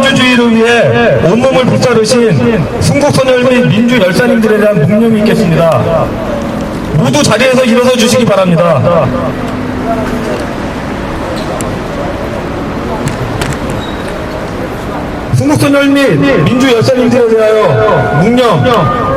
민주주의를 위해 온몸을 불사르신 순국선열 및 민주열사님들에 대한 묵념이 있겠습니다. 모두 자리에서 일어서 주시기 바랍니다. 순국선열 및 민주열사님들에 대하여 묵념.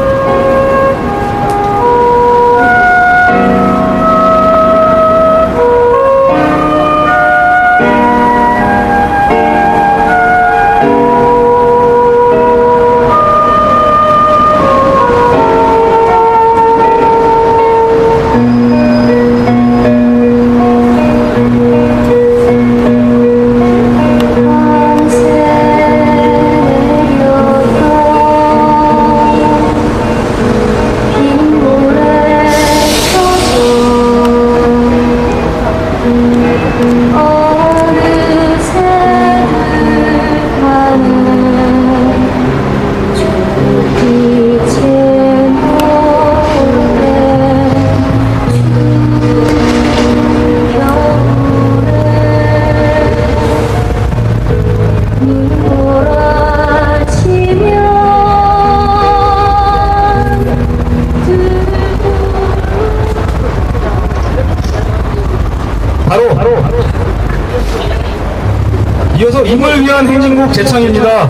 이어서 임을 위한 행진곡 제창입니다.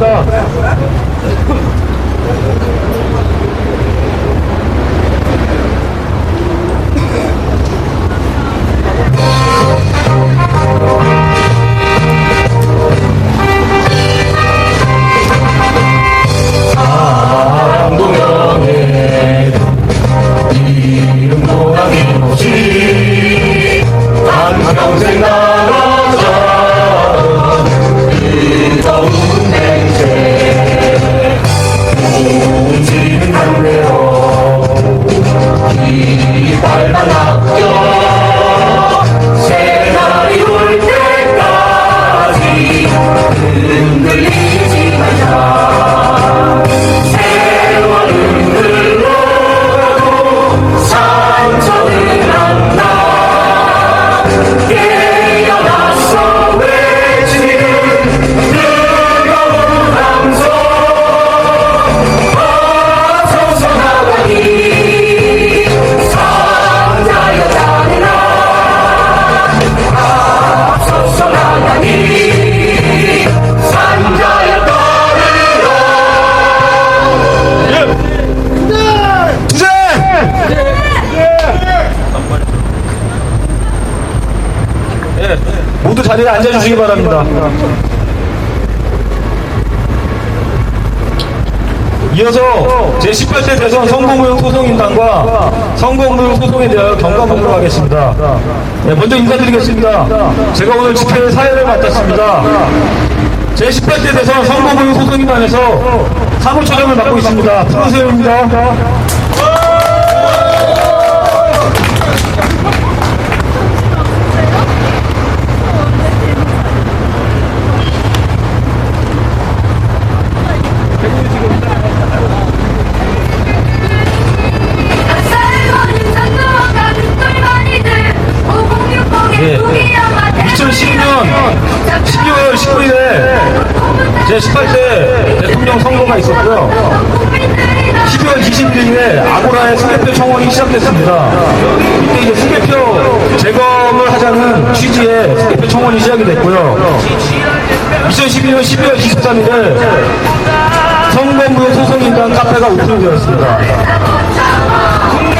상동영의 이름 고향이 모시 한평생 나눠져 뜨거운 행세 움직이는 한대로 이 빨간 학교 새날이 올 때까지 흔들리지 말자. 세월은 흘러가고 상처는 안 나. 깨어나서 외치는 뜨거운 함성 앞서서 나가니 상자여 따르라. 앞서서 나가니 상자여 따르라. 투쟁! 모두 자리에 앉아주시기 바랍니다. 이어서 제18대 대선 선거무효 소송인단과 선거무효 소송에 대하여 경감하도록 하겠습니다. 먼저 인사드리겠습니다. 제가 오늘 집회 사회를 맡았습니다. 제18대 대선 선거무효 소송인단에서 사무처장을 맡고 있습니다. 프로세요입니다. 예. 2012년 12월 19일에 제18대 대통령 선거가 있었고요. 12월 21일에 아고라의 수개표 청원이 시작됐습니다. 이때 이제 수개표 재검을 하자는 취지의 수개표 청원이 시작이 됐고요. 2012년 12월 23일에 선거무효 소송인단 카페가 오픈되었습니다.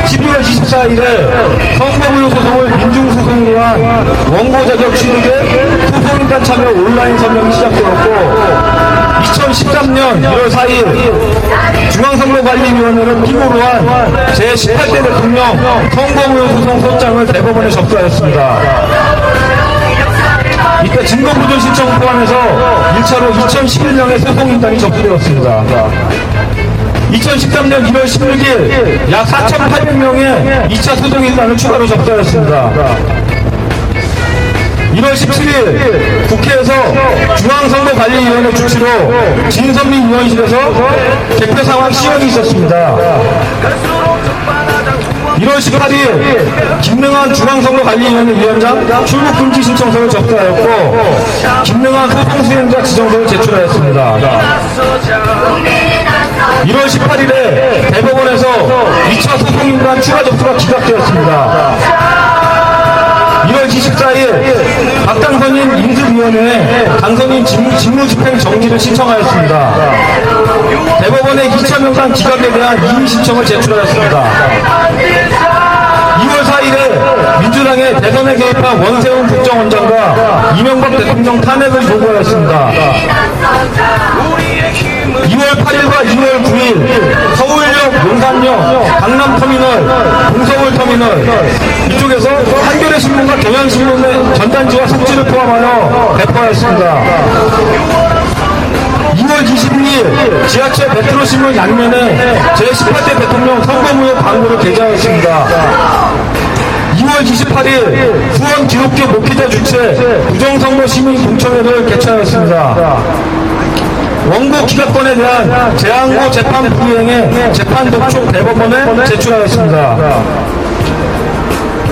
12월 24일에 선거무효 소송을 민중소송으로 한 원고 자격 취득에 소송인단 참여 온라인 서명이 시작되었고 2013년 1월 4일 중앙선거관리위원회는 피고로 한 제18대 대통령 선거무효 소송 소장을 대법원에 접수하였습니다. 이때 증거보존 신청 포함해서 1차로 2,011명의 소송인단이 접수되었습니다. 2013년 1월 16일 약 4,800명의 2차 소송인단을 추가로 접수하였습니다. 1월 17일 국회에서 중앙선거관리위원회 주치로 진선민 의원실에서 개표 상황 시연이 있었습니다. 1월 18일 김능한 중앙선거관리위원회 위원장 출국금지 신청서를 접수하였고 김능한 소송수행자 지정서를 제출하였습니다. 1월 18일에 대법원에서 2차 소송인단 추가 접수가 기각되었습니다. 1월 24일 박당선인 인수위원회에 당선인 직무집행 정지를 신청하였습니다. 대법원의 2차 명단 기각에 대한 이의 신청을 제출하였습니다. 2월 4일에 민주당의 대선에 개입한 원세훈 국정원장과 이명박 대통령 탄핵을 요구하였습니다. 2월 8일과 2월 9일 서울역, 용산역, 강남터미널, 동서울터미널 이쪽에서 한겨레 신문과 경향신문의 전단지와 속지를 포함하여 배포하였습니다. 2월 22일 지하철 메트로신문 양면에 제18대 대통령 선거무효 광고를 게재하였습니다. 2월 28일 수원 기독교 목회자 주최 부정선거 시민 공청회를 개최하였습니다. 원고 기각권에 대한 재항고 재판 불이행에 재판 독촉 대법원에 제출하였습니다.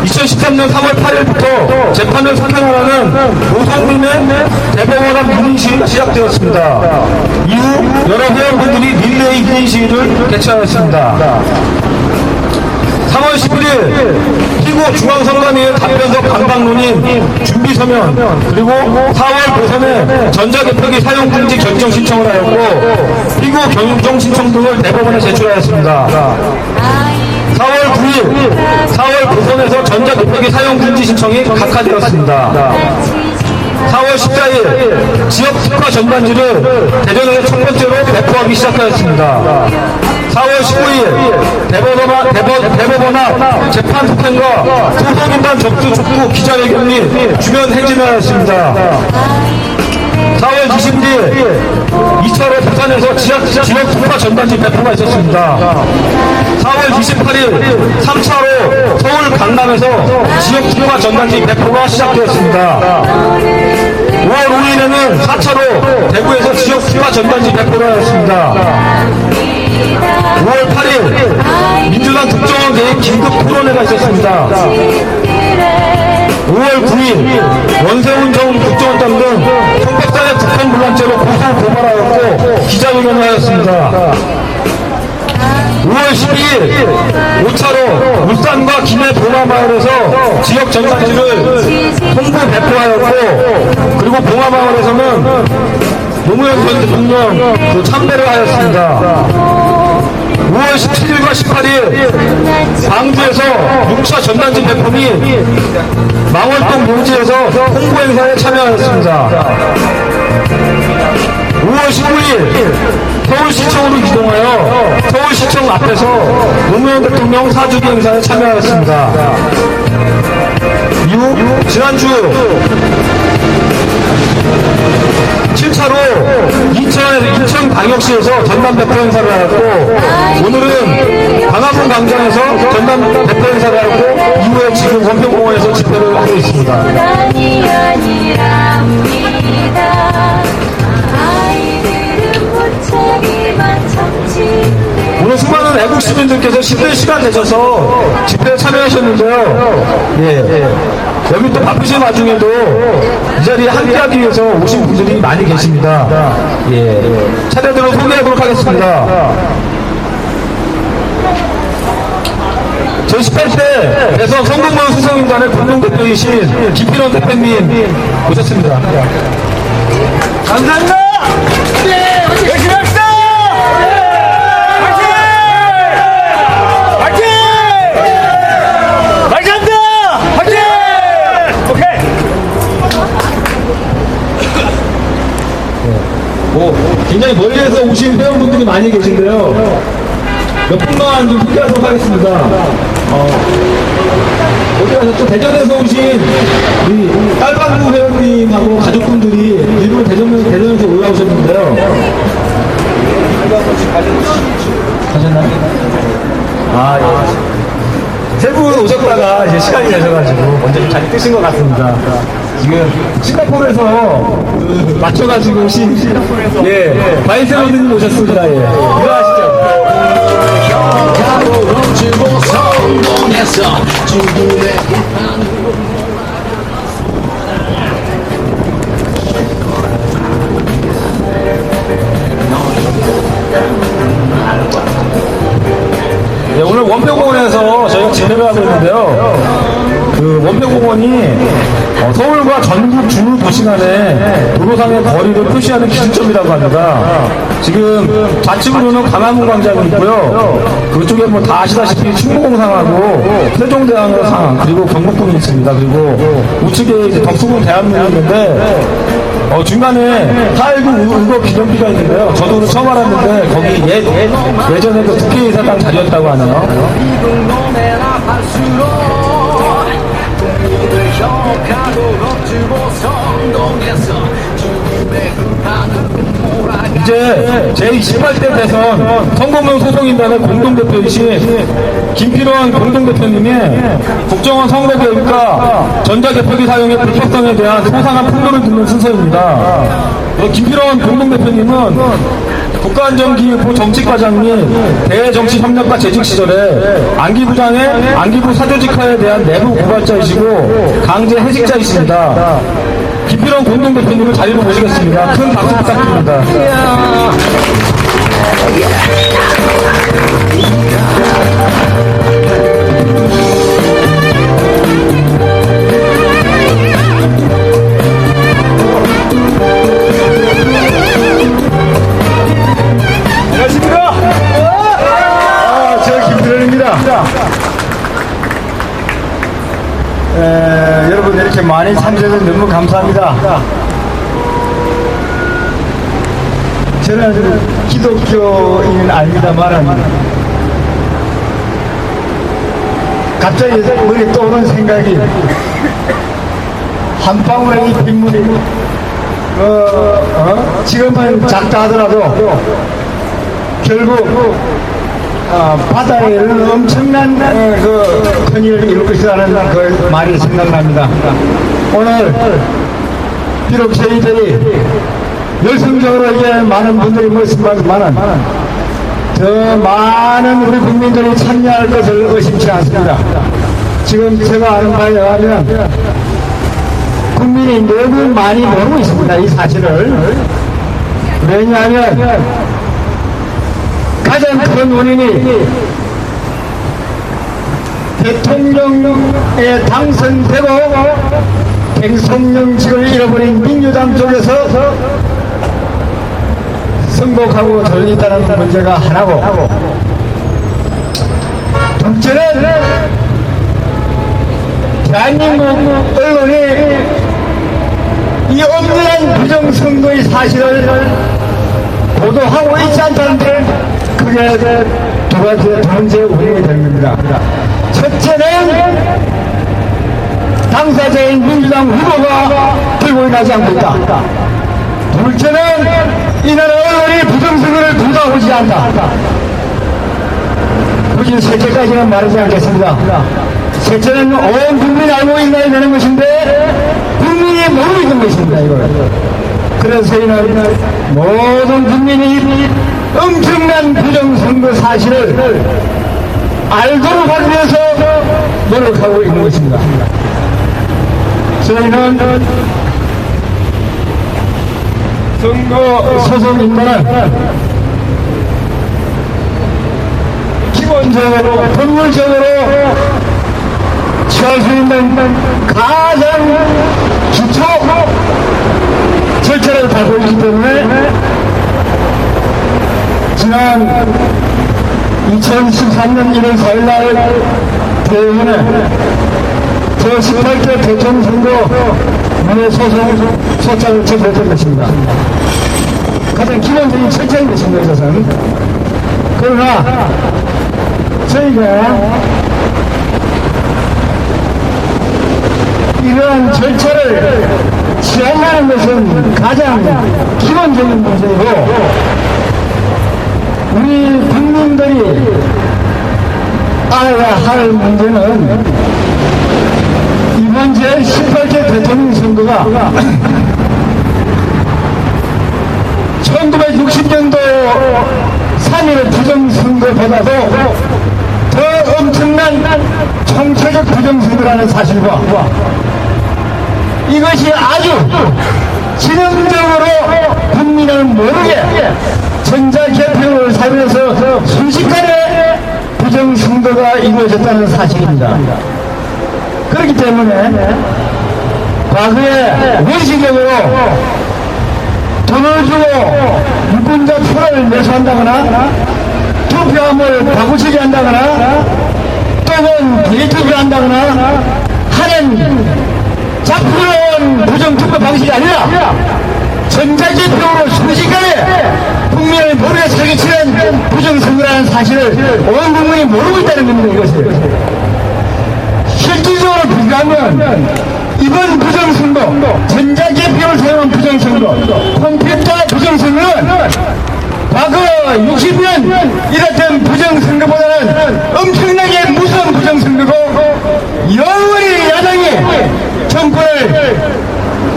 2013년 3월 8일부터 재판을 선행하라는 노성민의 대법원 앞 유린 시위가 시작되었습니다. 이후 여러 회원분들이 릴레이 유린 시위를 개최하였습니다. 3월 11일 피고 중앙선관위의 답변서 반박론인 준비서면 그리고 4월 보선에 전자개표기 사용금지 결정 신청을 하였고 피고 경정 신청 등을 대법원에 제출하였습니다. 4월 9일 4월 보선에서 전자개표기 사용금지 신청이 각하되었습니다. 4월 14일 지역 특화 전단지를 대전에서 첫 번째로 배포하기 시작하였습니다. 4월 15일 대법원 앞 재판 소행과 소송인단 접수 촉구 기자회견 및 주변 행진을 하였습니다. 4월 20일 2차로 부산에서 지역 특화 전단지 배포가 있었습니다. 4월 28일 3차로 서울 강남에서 지역 특화 전단지 배포가 시작되었습니다. 5월 5일에는 4차로 대구에서 지역 특화 전단지 배포를 하였습니다. 5월 8일 민주당 국정원 개입 긴급 토론회가 있었습니다. 5월 9일 원세훈 전 국정원장 등 성폭탄의 북한 분란죄로 고소 고발하였고 기자회견을 하였습니다. 5월 12일 5차로 울산과 김해 봉화마을에서 지역 전단지를 홍보 배포하였고 그리고 봉화마을에서는 노무현 전 대통령 참배를 하였습니다. 5월 17일과 18일 광주에서 6차 전단지 배포 및 망월동 묘지에서 홍보 행사에 참여하였습니다. 5월 19일 서울시청으로 이동하여 서울시청 앞에서 노무현 대통령 사주기 행사에 참여하였습니다. 이후 지난주 7차로 인천광역시에서 전담 배포 행사를 하였고 오늘은 광화문 광장에서 전담 배포 행사를 하였고 이후에 지금 원평공원에서 집회를 하고 있습니다. 오늘 수많은 애국 시민들께서 힘든 시간 내셔서 집회에 참여하셨는데요. 예. 여기 또 바쁘신 와중에도 이 자리에 함께하기 위해서 오신 분들이 많이 계십니다. 예. 차례대로 소개하도록 하겠습니다. 제18대 대선 선거무효 수성인단의 공동대표이신 김필원 대표님 오셨습니다. 감사합니다. 네, 열심히 합시다. 굉장히 멀리에서 오신 회원분들이 많이 계신데요. 몇 분만 좀 소개하도록 하겠습니다. 어디 가셨죠? 대전에서 오신 우리 딸방구 회원님하고 가족분들이 일부러 대전에서 올라오셨는데요. 가셨나요? 예. 세 분 오셨다가 이제 시간이 되셔가지고 먼저 좀 잘 뜨신 것 같습니다. 지금 싱가포르에서 맞춰가지고 오신 예 바이세로드님 오셨습니다. 예. 이거 아시죠? 성공해서 죽음의 네, 오늘 원평공원에서 저희가 진행을 하고 있는데요. 그 원평공원이 서울과 전국 주요 도시 간의 도로상의 거리를 표시하는 기준점이라고 합니다. 지금 좌측으로는 강화문 광장이 있고요. 그쪽에 뭐 다 아시다시피 충무공상하고 세종대왕의 상 그리고 경복궁이 있습니다. 그리고 우측에 이제 덕수궁 대한문이 있는데 중간에 4.19 의거 기념비가 있는데요. 저도 오늘 처음 알았는데 거기 예전에 그 국회의사당 자리였다고 하네요. 이동로매나 할수록 동료들 협하도록 주고 성공해서 죽음의 흑판을 몰아가 이제 제28대 대선 선거명 소송인단의 공동대표이신 김필원 공동대표님이 국정원 선거개혁과 전자개표기 사용의 불법성에 대한 소상한 풍론을 듣는 순서입니다. 김필원 공동대표님은 국가안전기획부 정책과장 및 대정치협력과 재직 시절에 안기부장의 안기부 사조직화에 대한 내부 고발자이시고 강제 해직자이십니다. 김필원 공동대표님을 자리로 모시겠습니다. 큰 박수 부탁드립니다. 안녕하십니까? 저 김필원입니다. 여러분 이렇게 많이 참여해주셔서 너무 감사합니다. 저는 기독교인은 아닙니다만 갑자기 머리에 떠오른 생각이 한 방울의 이 빗물이 지금은 작다 하더라도 결국 바다에 엄청난 큰 일을 이룰 것이라는 그 말이 생각납니다. 오늘 비록 저희들이 열성적으로 이게 많은 분들이 모였습니다만 더 많은 우리 국민들이 참여할 것을 의심치 않습니다. 지금 제가 아는 바에 의하면 국민이 너무 많이 모르고 있습니다. 이 사실을. 왜냐하면 가장 큰 원인이 대통령에 당선되고 대통령직을 잃어버린 민주당 쪽에서 승복하고 돌리다는 문제가 하나고, 둘째는 대한민국 언론이 이 엄연한 부정선거의 사실을 보도하고 있지 않다는데 그게 두 번째 원인이 되는 겁니다. 첫째는 당사자인 민주당 후보가 들고 일하지 않고 있다. 둘째는 이 나라 언론이 부정선거를 보도하지 않다. 굳이 셋째까지는 말하지 않겠습니다. 셋째는 온 국민이 알고 있나야 되는 것인데 국민이 모르고 있는 것입니다. 이걸. 그래서 저희는 모든 국민이 엄청난 부정선거 사실을 알도록 하기 위해서 노력하고 있는 것입니다. 저희는 선거 소송인단은 기본적으로 법률적으로 취할 수 있는 가장 기초 절차를 밟고 있기 때문에 지난 2013년 1월 4일날 대의원에 제18대 대통령 선거 민의소송 소장을 제출했던 것입니다. 가장 기본적인 철저인 것입니다. 이것은. 그러나 저희가 이러한 절차를 취하려는 것은 가장 기본적인 문제이고, 우리 국민들이 알아야 할 문제는 이번 제18대 대통령 선거가 1960년도 3.1 부정선거보다도 더 엄청난 총체적 부정선거라는 사실과 이것이 아주 지능적으로 국민은 모르게 전자개표를 사용해서 순식간에 부정선거가 이루어졌다는 사실입니다. 그렇기 때문에 과거에 원시적으로 돈을 주고 유권자 표를 매수한다거나 투표함을 바꾸치게 한다거나 또는 데이트를 한다거나 하는 작품은 부정투표 방식이 아니라 전자개표로 순식간에 국민을 모르게 사기치는 부정선거라는 사실을 온 국민이 모르고 있다는 겁니다. 이것을 실질적으로 비교하면 이번 부정선거, 전자개표를 사용한 부정선거, 컴퓨터 부정선거는 과거 60년 이랬던 부정선거보다는 엄청나게 무서운 부정선거고 영원히 야당이 정권을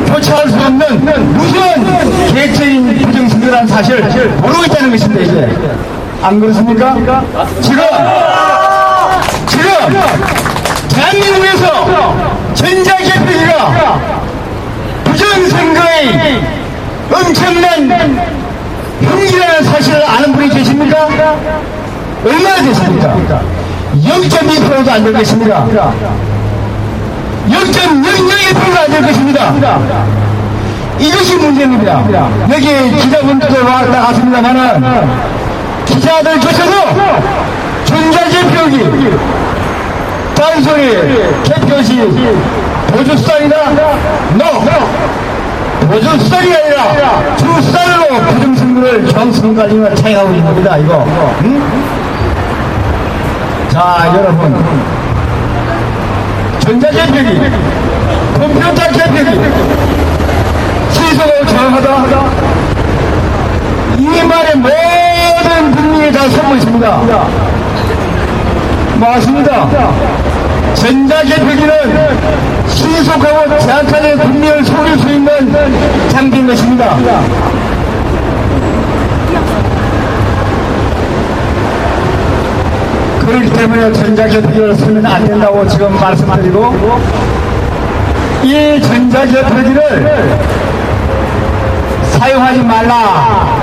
교체할 수 없는 무서운 계획적인 부정선거라는 사실을 모르고 있다는 것입니다. 이제 안 그렇습니까? 지금 대한민국에서 전자개표기가 부정선거의 엄청난 형기라는 사실을 아는 분이 계십니까? 얼마나 됐습니까? 0.2%도 안 될 것입니다. 0.001%도 안 될 것입니다. 이것이 문제입니다. 여기 기자분들도 나갔습니다만은 기자들께서도 전자개표기 단소리 개표시 보조수단이다? 보조수단이 아니라 주수단으로 부정선거를 중앙선거관리가 차용하고 있는 겁니다. 이거 응? 자 여러분 전자개표기 컴퓨터 개표기 시소가 정확하다 이 말에 모든 국민이 다 서고 있습니다. 맞습니다. 전자개표기는 신속하고 정확하게 국민을 속일 수 있는 장비인 것입니다. 그렇기 때문에 전자개표기를 쓰면 안 된다고 지금 말씀드리고 이 전자개표기를 사용하지 말라.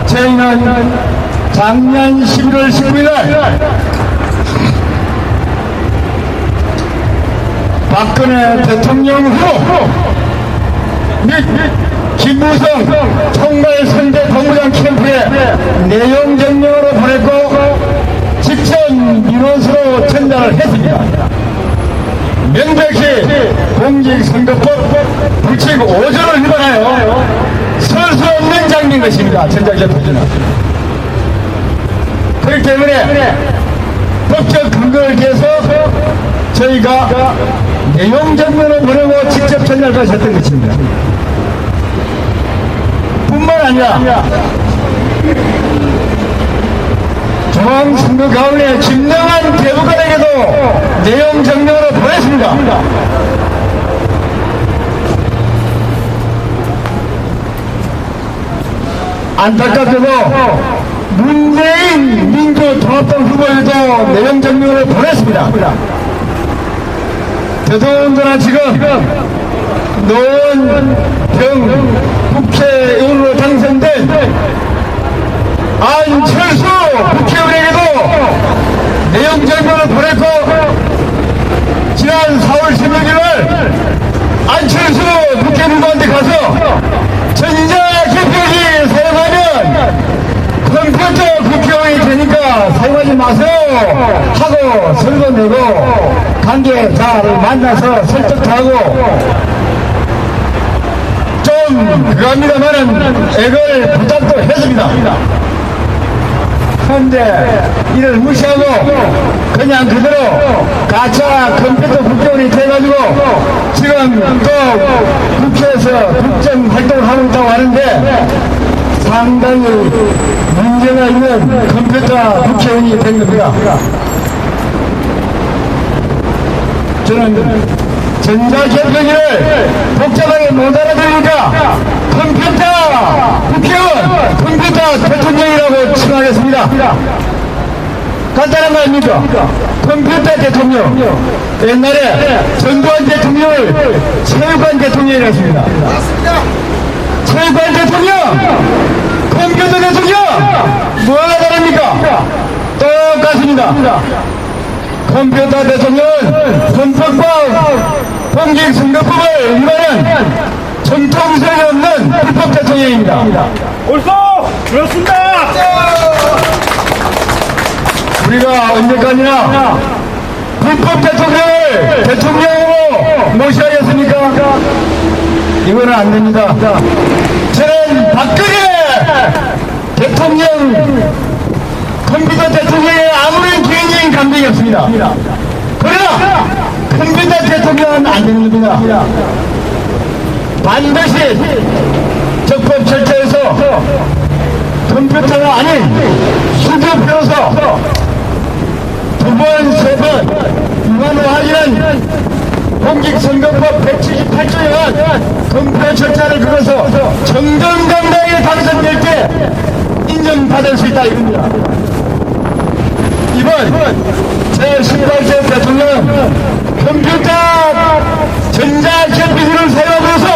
저희는 작년 11월 19일 박근혜 대통령 후 및 김무성 총괄 선대 본부장 캠프에 내용 증명으로 보냈고 직접 민원서로 전달을 했습니다. 명백히 공직선거법 불칙 5조를 위반하여 설 수 없는 장비인 것입니다. 전자개표기는. 그렇기 때문에 법적 근거를 위해서 저희가 내용 증명을 보내고 직접 전달까지 했던 것입니다. 뿐만 아니라 중앙선거관리의 김명한 대법관에게도 내용 증명으로 보냈습니다. 안타깝게도 문재인 민주통합당 후보에도 내용 증명을 보냈습니다. 더더군다나 지금 노원병 국회의원으로 당선된 안철수 국회의원에게도 내용 증명을 보냈고 지난 4월 16일 안철수 국회의원한테 가서 전자개표기 사용하면 컴퓨터 국회의원이 되니까 사용하지 마세요 하고 설도 내고 관계자를 만나서 설득도 하고 좀 그겁니다만은 액을 부탁도 했습니다. 그런데 이를 무시하고 그냥 그대로 가짜 컴퓨터 국회의원이 돼가지고 지금 또 국회에서 국정 활동을 하고 있다고 하는데 상당히 문제가 있는 컴퓨터 국회의원이 된 겁니다. 저는 전자개표기를 복잡하게 못 알아들으니까 컴퓨터 국회의원, 컴퓨터 대통령이라고 칭하겠습니다. 간단한 거 아닙니까? 컴퓨터 대통령. 옛날에 전두환 대통령을 체육관 대통령이라고 했습니다. 맞습니다. 체육관 대통령, 컴퓨터 대통령, 뭐가 다릅니까? 똑같습니다. 컴퓨터 대통령은 헌법과 공직선거법을 위반한 정통성이 없는 불법 대통령입니다. 옳소! 그렇습니다! 우리가 언제까지나 불법 대통령을 대통령으로 모셔야겠습니까? 이거는 안 됩니다. 저는 박근혜 대통령, 컴퓨터 대통령에 아무런 개인적인 감정이 없습니다. 그러나 컴퓨터 대통령은 안 되는 겁니다. 반드시 적법 절차에서 컴퓨터가 아닌 수표로서 두 번, 세 번 위반을 확인한 공직선거법 178조에 의한 검표 절차를 걸어서 정정당당하게 당선될 때 인정받을 수 있다 이겁니다. 이번 제18대 대통령 컴퓨터 전자개표기를 사용하면서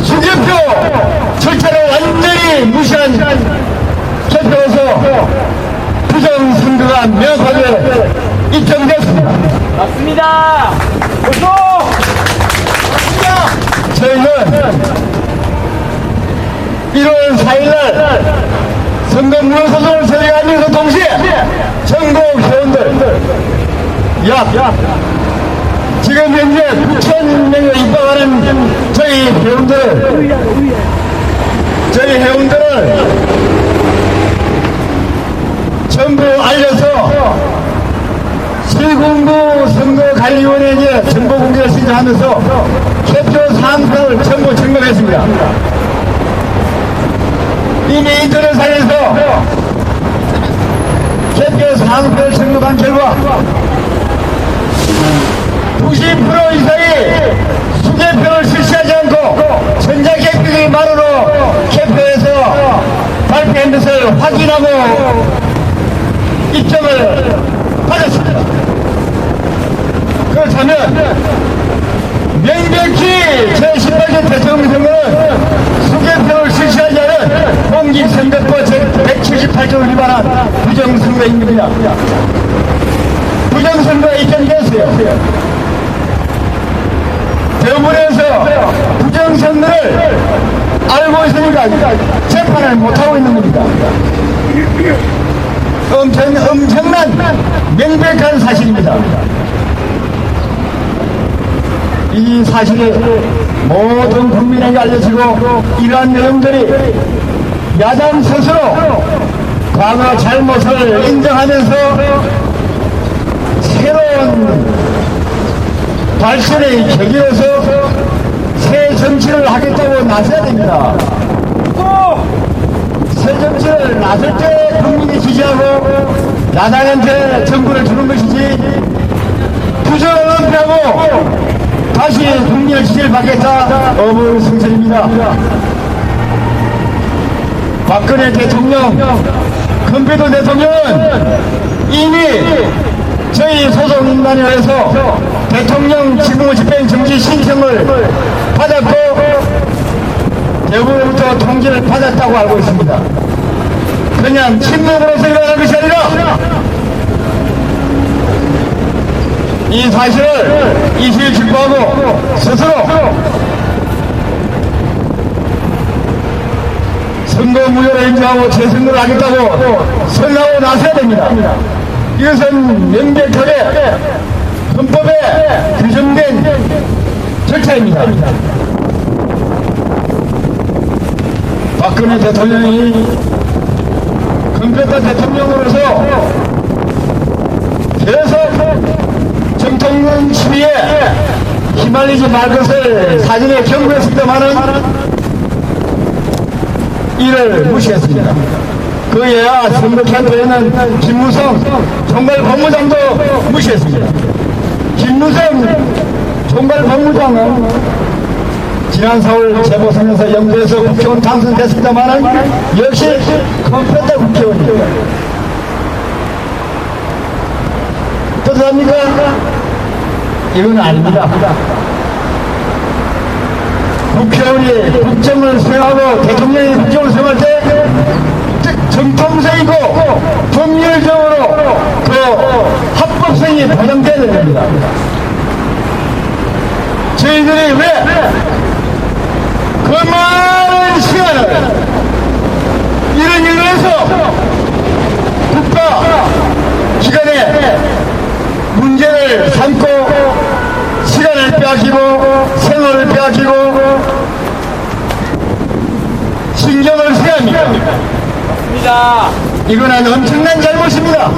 수개표 절차를 완전히 무시한 개표에서 부정선거가 명확하게 입증됐습니다. 맞습니다! 옳소! 저희는 1월 4일날 선거무효소송을 처리하면서 동시에 전국 회원들 지금 현재 9,000명에 입방하는 저희 회원들을 전부 알려서 709 선거관리위원회에 정보 공개를 신청하면서 개표 사항들을 전부 증명했습니다. 이미 인터넷상에서 개표 사항들을 증명한 결과 90% 이상이 수개표를 실시하지 않고 전자개표기만으로 개표해서 발표한 것을 확인하고 입증을 받았습니다. 그렇다면 명백히 제18대 대통령 선거는 수개표를 실시하지 않은 공직선거법 제178조를 위반한 부정선거입니다. 부정선거가 입증됐어요. 대법원에서 부정선거를 알고 있으니까 재판을 못하고 있는 겁니다. 엄청난 명백한 사실입니다. 이 사실이 모든 국민에게 알려지고 이러한 내용들이 야당 스스로 과거 잘못을 인정하면서 새로운 발전의 계기로서 새 정치를 하겠다고 나서야 됩니다. 새 정치를 나설 때 국민이 지지하고 야당한테 정부를 주는 것이지 부정을 은폐하고 다시 국민의 지지를 받겠다 어불성설입니다. 박근혜 대통령, 컴퓨터 대통령은 이미 저희 소속인단위에서 대통령 직무집행 정지 신청을 받았고 대법원부터 통지를 받았다고 알고 있습니다. 그냥 침묵으로서 일어난 것이 아니라 이 사실을 이실직고하고 스스로 선거 무효를 인정하고 재선거를 하겠다고 선언하고 나서야 됩니다. 이것은 명백하게 헌법에 규정된 절차입니다. 박근혜 대통령이 컴퓨터 대통령으로서 계속 정통령 시위에 휘말리지 말 것을 사전에 경고했습니다마는 이를 무시했습니다. 그에야 선거 캠프에는 김무성 총괄법무장도 무시했습니다. 김무성 총괄법무장은 지난 4월 재보선에서 영도에서 국회의원 당선됐습니다마는 역시 컴퓨터 국회의원입니다. 뜻합니까? 이건 아닙니다. 국회의원이 국정을 수행하고 대통령이 국정을 수행할 때 정통성이고 법률적으로 그 합법성이 보장돼야 됩니다. 저희들이 왜 그 많은 시간을 이런 일을 해서 국가 기관에 문제를 삼고 시간을 빼앗기고 생활을 빼앗기고 신경을 써야 합니까? 맞습니다. 이거는 엄청난 잘못입니다.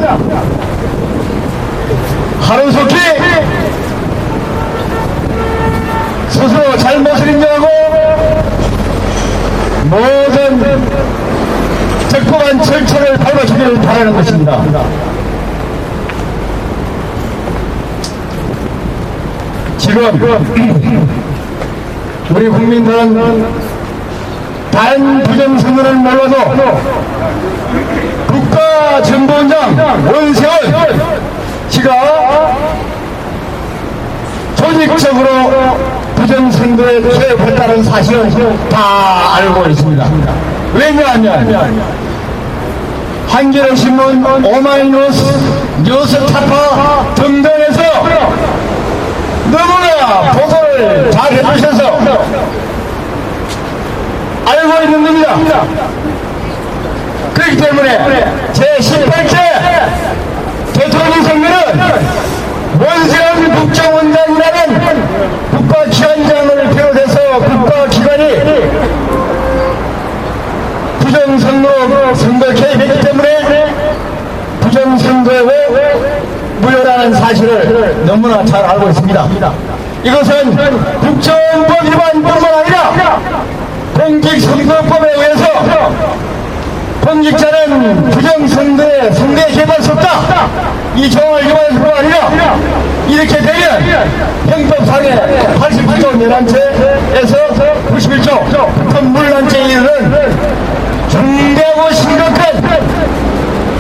하루속히 스스로 잘못을 인정하고 모든 적법한 절차를 밟아주기를 바라는 것입니다. 지금 우리 국민들은 단 부정선거를 몰라도 국가정보원장 원세훈 씨가 조직적으로 부정선거에 개입했다는 사실은 다 알고 있습니다. 왜냐하면 한겨레신문, 오마이뉴스, 뉴스타파 등등에서 너무나 보도를 잘 해주셔서 알고 있는 겁니다. 그렇기 때문에 제18대 대통령 선거는 원세훈 국정원장이라는 국가기관장을 비롯해서 국가기관이 부정선거로 선거 개입했기 때문에 부정선거에 무효라는 사실을 너무나 잘 알고 있습니다. 이것은 국정법 위반뿐만 아니라 공직선거법에 의해서 공직자는 부정선거에 선거에 개입할 수 없다. 이 조항을 위반할 뿐만 아니라 이렇게 되면 형법상의 87조 내란죄에서 91조 특물난죄에 이르는 중대하고 심각한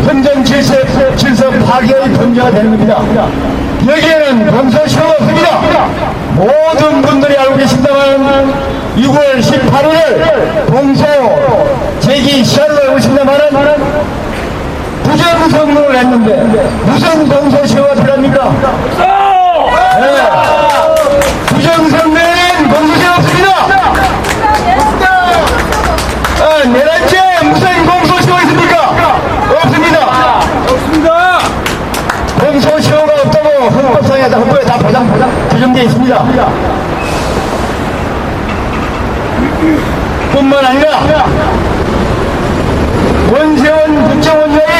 헌정 질서 파괴의 범죄가 되는 겁니다. 여기에는 공소시효가 없습니다. 모든 분들이 알고 계신다만 6월 18일 공소 제기 시한을 알고 있습니다만 부정선거를 했는데 무슨 공소시효가 필요합니까? 네. 부정선거에는 공소시효 없습니다. 내란죄 무슨 공소시효 있습니까? 없습니다. 없습니다. 공소시효가 없다고 헌법에 다 규정되어 있습니다. 뿐만 아니라 원세훈 국정원장이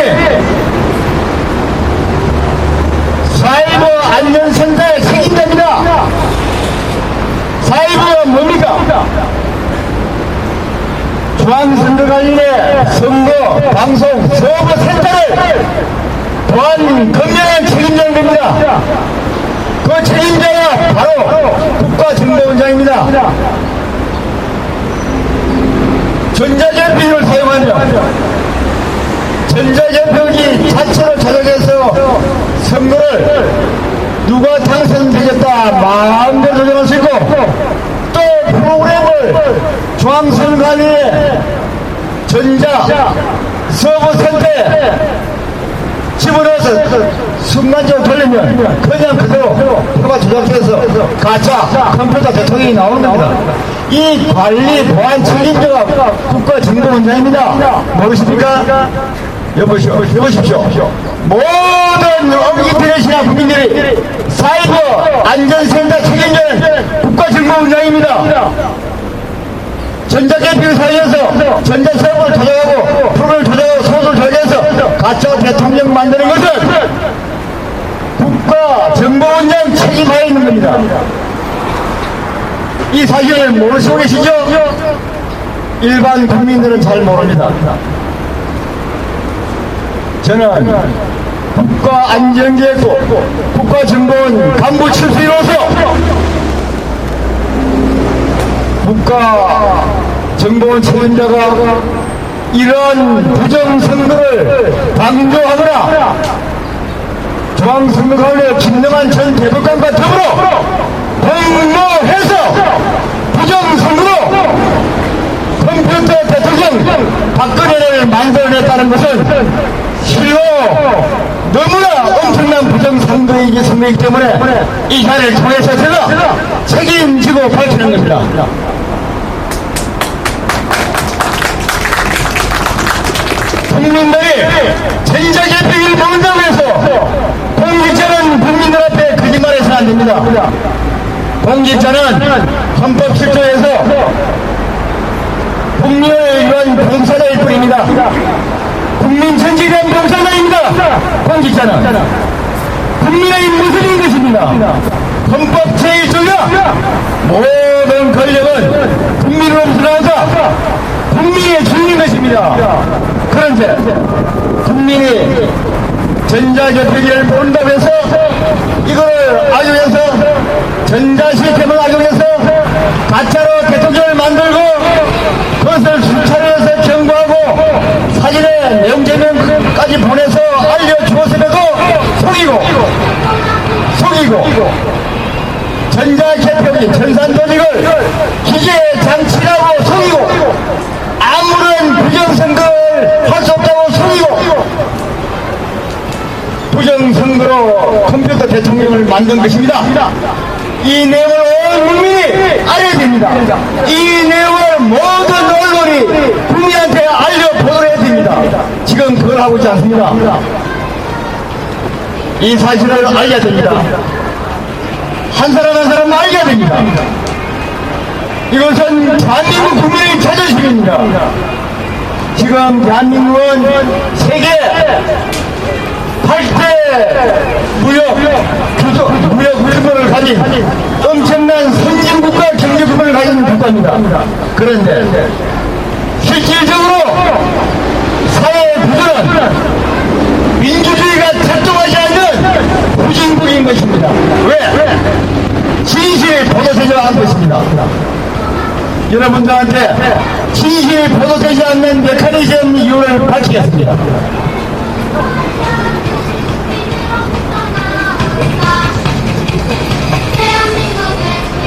사이버 안전센터의 책임자입니다. 사이버가 뭡니까? 중앙선거관리의 선거, 방송, 서버센터를 보안 검증한 책임자인 겁니다. 그 책임자가 바로 국가정보원장입니다. 전자제표기를 사용하며 전자제표기 자체로 조작해서 선거를 누가 당선되겠다 마음대로 조정할 수 있고 또 프로그램을 중앙선거관리의 전자 서버센터에 집어넣어서 순간적으로 돌리면 그냥 그대로 표가 조작해서 가짜 컴퓨터 대통령이 나오는 겁니다. 이 관리 보안 책임자가 국가정보원장입니다. 모르십니까? 여보십시오. 모든 인터넷이나 국민들이 사이버 안전센터 책임자는 국가정보원장입니다. 전자제표를 사용해서 전자서버를 조작하고 프로그램을 조작하고 소스를 조작해서 가짜 대통령 만드는 것은 국가정보원장 책임하에 있는 겁니다. 이 사실을 모르시고 계시죠? 일반 국민들은 잘 모릅니다. 저는 국가안전기획부 국가정보원 간부 출신으로서 국가정보원 책임자가 이러한 부정선거를 방조하거나 중앙선거관리 김능한 전 대법관과 더불어 공모해서 부정선거로 컴퓨터 대통령 박근혜를 만들어냈다는 것은 실로 너무나 엄청난 부정선거이기 때문에 이 자리를 통해서 제가 책임지고 밝히는 겁니다. 국민들이 전자개표를 먹는다고 해서 공직자는 국민들 앞에 거짓말해서는 안 됩니다. 공직자는 헌법 7조에서 국민을 위한 봉사자일 뿐입니다. 국민 전체에 대한 봉사자입니다. 공직자는 국민의 모습인 것입니다. 헌법 제1조가 모든 권력은 국민으로부터 나와서 국민의 주인인 것입니다. 그런데 국민이 전자개표기를 모른다고 해서 이걸 악용해서 전자시스템을 악용해서 가짜로 대통령을 만들고 그것을 수차례해서 경고하고 사진에 내용제명까지 보내서 알려주었음에도 속이고 전자개표기 전산조직을 기계 장치라고 속이고 아무런 부정선거를 할 수 없다고 속이고 부정선거로 컴퓨터 대통령을 만든 것입니다. 이 내용을 온 국민이 알아야 됩니다. 이 내용을 모든 언론이 국민한테 알려보도록 해야 됩니다. 지금 그걸 하고 있지 않습니다. 이 사실을 알려야 됩니다. 한 사람 한 사람 알려야 됩니다. 이것은 대한민국 국민의 자존심입니다. 지금 대한민국은 세계 8대 무역 규모를 가진 엄청난 선진국가 경제 규모를 가진 국가입니다. 그런데 실질적으로 사회 구조는 민주주의가 작동하지 않는 후진국인 것입니다. 왜? 진실이 보도되지 않고 있습니다. 여러분들한테 진실이 보도되지 않는 메커니즘 이유를 밝히겠습니다.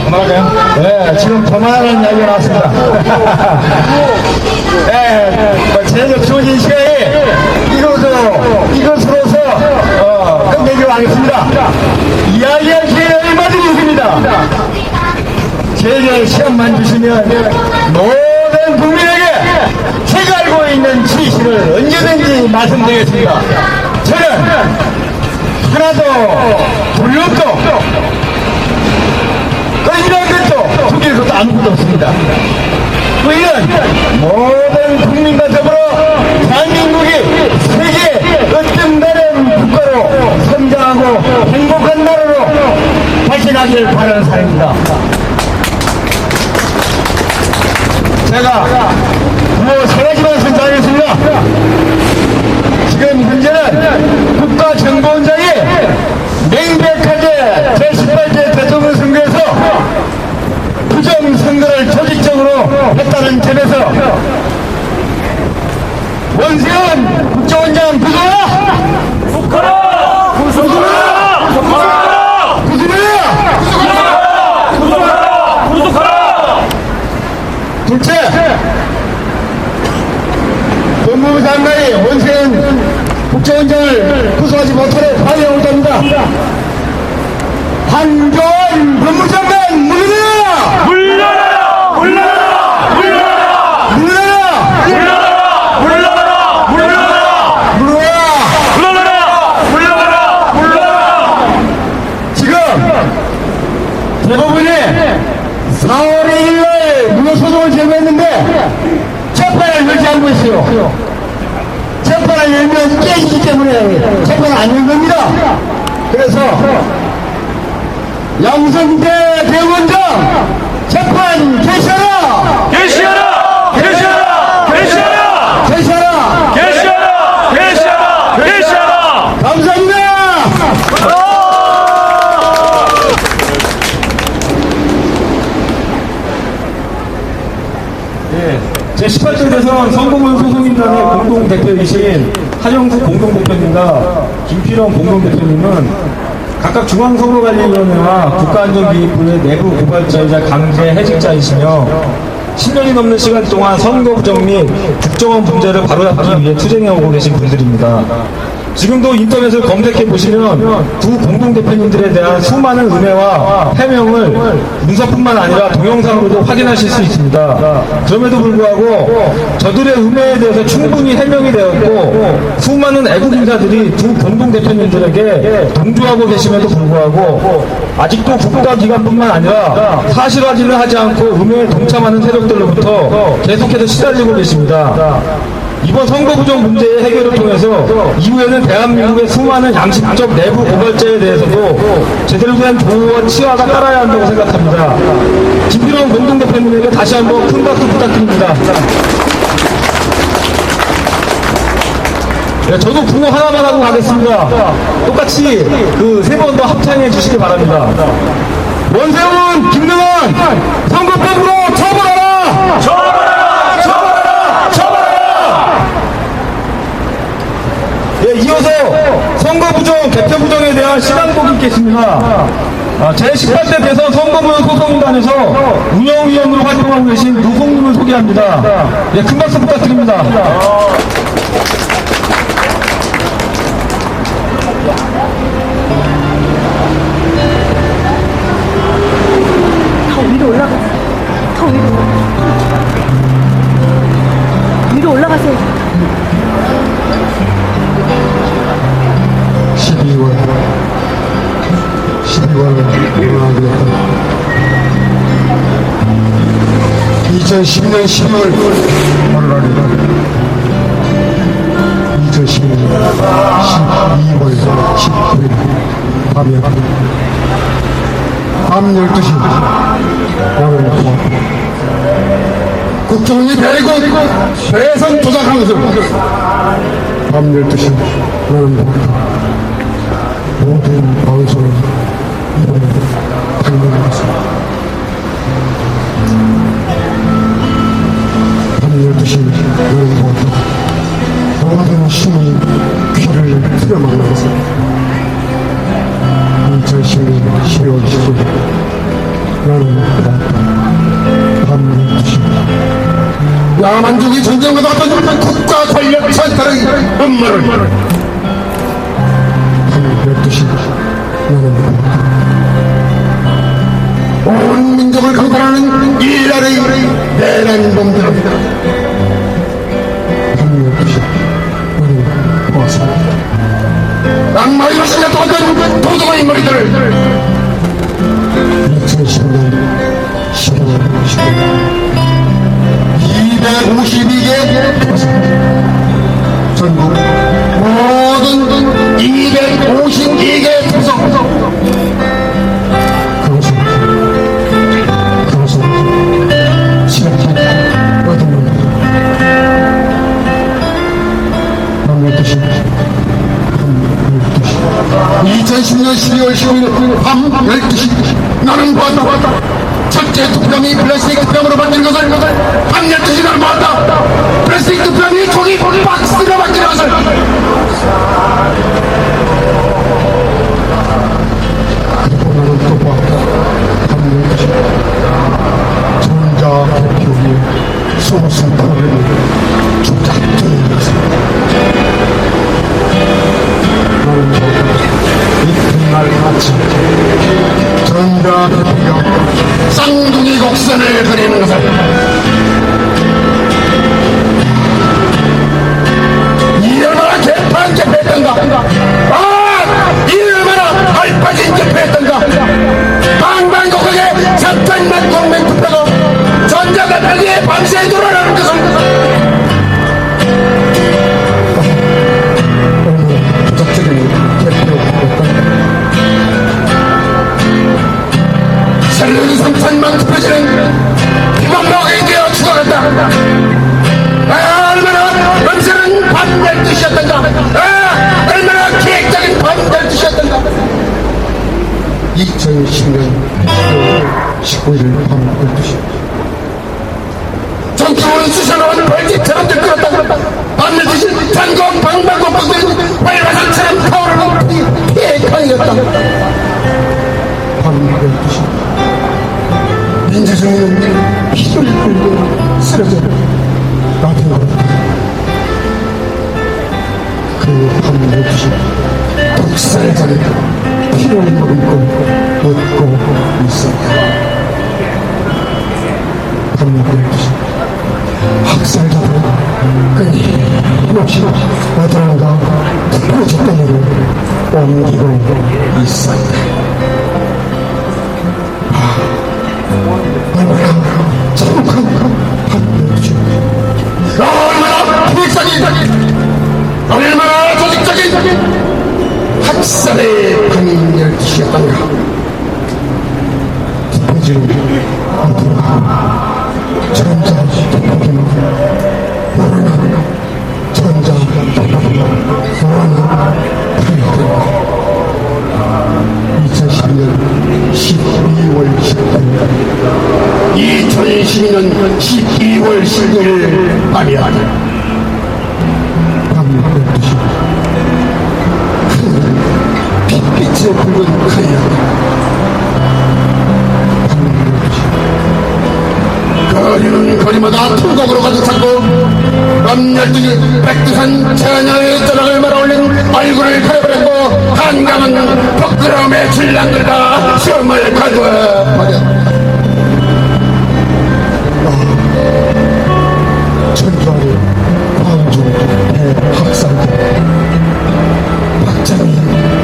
그만할까요? 네, 지금 그만하는 이야기가 나왔습니다. 네, 제가 주어진 시간에 이것으로서 끝내기로 하겠습니다. 이야기할 기회는 얼마든지 있습니다. 제게 시간만 주시면 모든 국민에게 제가 알고 있는 진실을 언제든지 말씀드리겠습니다. 저는 하나도 불렀고 거짓말 것도 숨길 것도 아무것도 없습니다. 우리는 모든 국민과 더불어 대한민국이 세계 어떤 다른 국가로 성장하고 행복한 나라로 발전하기를 바라는 사람입니다. 제가 세 가지만 선정하겠습니다. 지금 현재는 국가정보원장이 명백하게 제18대 대통령 선거에서 부정선거를 조직적으로 했다는 점에서 원세훈 국정원장 구속하라! 구속하라! 구속하라! 구속하라! 구속하라! 구속하라! 구속하라! 둘째, 법무부 장관이 원세훈 국정원장을 구속하지 못하도록 방해하고 있답니다. 한교안 법무장관 물러나라! 물러나라! 물러나라! 물러나라! 물러나라! 물러나라! 물러나라! 물러나라! 물러나라! 물러나라! 물러나라! 지금 대법원이 4월 1일날 무효소송을 제기했는데 재판을 열지 않고 있어요. 재판을 열면 깨지기 때문에 재판을 안 연 겁니다. 그래서 양성대 대원장 재판 개시하라! 개시하라! 개시하라! 개시하라! 개시하라! 개시하라! 개시하라! 개시하라! 감사합니다. 제18대 대선 선거문 소송인단의 공동대표이신 하정수 공동대표님과 김필원 공동대표님은 각각 중앙선거관리위원회와 국가안전기획부의 내부 고발자이자 강제 해직자이시며 10년이 넘는 시간 동안 선거 부정 및 국정원 문제를 바로잡기 위해 투쟁해오고 계신 분들입니다. 지금도 인터넷을 검색해 보시면 두 공동대표님들에 대한 수많은 음해와 해명을 문서뿐만 아니라 동영상으로도 확인하실 수 있습니다. 그럼에도 불구하고 저들의 음해에 대해서 충분히 해명이 되었고 수많은 애국 인사들이 두 공동대표님들에게 동조하고 계심에도 불구하고 아직도 국가기관뿐만 아니라 사실 확인을 하지 않고 음해에 동참하는 세력들로부터 계속해서 시달리고 계십니다. 이번 선거 부정 문제의 해결을 통해서 이후에는 대한민국의 수많은 양심적 내부 고발자에 대해서도 제대로 된 보호와 치화가 따라야 한다고 생각합니다. 김필원 공동대표님에게 다시 한번 큰 박수 부탁드립니다. 네, 저도 구호 하나만 하고 가겠습니다. 똑같이 그 세 번 더 합창해 주시기 바랍니다. 원세훈, 김능원, 선거법으로 처벌하라! 처벌하라! 처벌하라! 처벌하라! 네, 이어서 선거부정, 개표부정에 대한 시간곡이 있겠습니다. 제18대 대선 선거부정 소송인단에서 운영위원으로 활동하고 계신 누송님을 소개합니다. 네, 큰 박수 부탁드립니다. 더 위로 올라가. 더 위로. 위로 올라가세요. 12월을 운영하겠다. 2010년 12월 8일날이다. 2012년 12월 19일 밤에 밤 12시 나는 국정원이 배리고 대선 조작한 것을 밤 12시 나는 모든 방송을 방문했습니다. 밤 12시 나는 모든 시민이 귀를 틀어막아서 2010년 12월 10일 나는 밤 12시 야만족이 전쟁과 같은 국가 권력 찬탈의 엄마를 밤 12시 나는 온 민족을 강탈하는 이 나라의 내란 놈들 밤 12시 나는 보았습니다. 악마의 것이냐 똑같은 도둑의 인물들을 2010년 12월 10일 252개 전국 모든 252개 도서 그것은 시간이 얻은 겁니다. 밤 12시 2010년 12월 15일 밤 12시 나는 보았다. 첫째 투표함이 플라스틱 투표함으로 바뀌는 것을 밤 12시 나는 보았다. 플라스틱 투표함이 종이 박스로 바뀌는 것을 그리고 나는 또 보았다. 밤 12시 전자 개표기에 소수 프로그램이 조작되는 것을 이튿날 아침 전자 대표가 쌍둥이 곡선을 그리는 것을 이 얼마나 개판 개패했던가 이 얼마나 알빠진 개패했던가 방방곡곡에 잠깐만 공맹 투표가 전자 대표기에 밤새 돌아가는 것을 조작적인 새로운 3천만 투표지는 힘없이 어디론가 부러졌더니를 옮기고 있었다. 얼마나 참혹한 판결이죠. 얼마나 비극적인, 얼마나 조직적인 학살의 밤이 12시였던가. 집회지로 어디가 전자 대표기는 모르나 전자 대표기는 모르나 풀리던 2012년 12월 10일 2012년 12월 10일 밤이야. 밤 12시 빛빛에 붉은 하얀 거리는 거리마다 통곡으로 가득 찼고 밤 12시 백두산 처녀의 자락을 말아올린 얼굴을 가려버렸고 한강은 부끄러움에 줄랑들다 숨을 거두어버렸다. 천주아래 광주 대학살들 박정희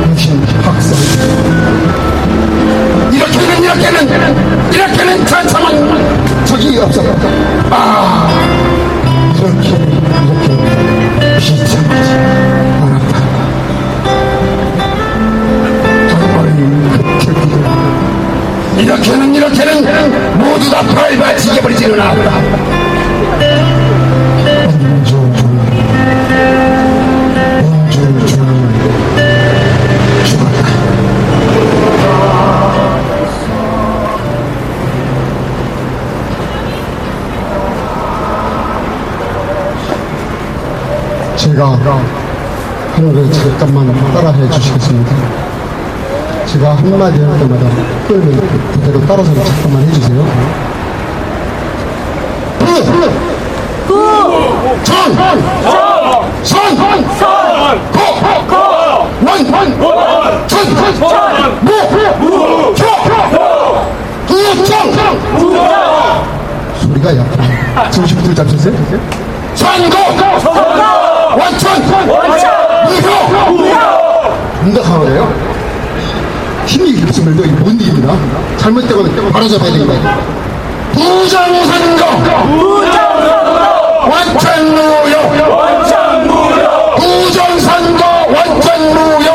무신 학살들 이렇게는 처참한 적이 없었다. 이렇게 비참하지 않았다. 이렇게는 모두 다 발발 지켜버리지는 않았다. 죽었다. 제가 하는 거 잠깐만 따라해 주시겠습니다. 제가 한마디 할 때마다 끌면 그대로 따라서 잠깐만 해주세요. 소리가 약하네. 정신줄 잡으세요. 원천! 무효! 뭔가 강하네요? 힘이 없으면 이거 뭔 일입니다. 잘못되거든 바로 잡아야 됩니다. 부정선거! 원천 무효! 부정선거 원천 무효!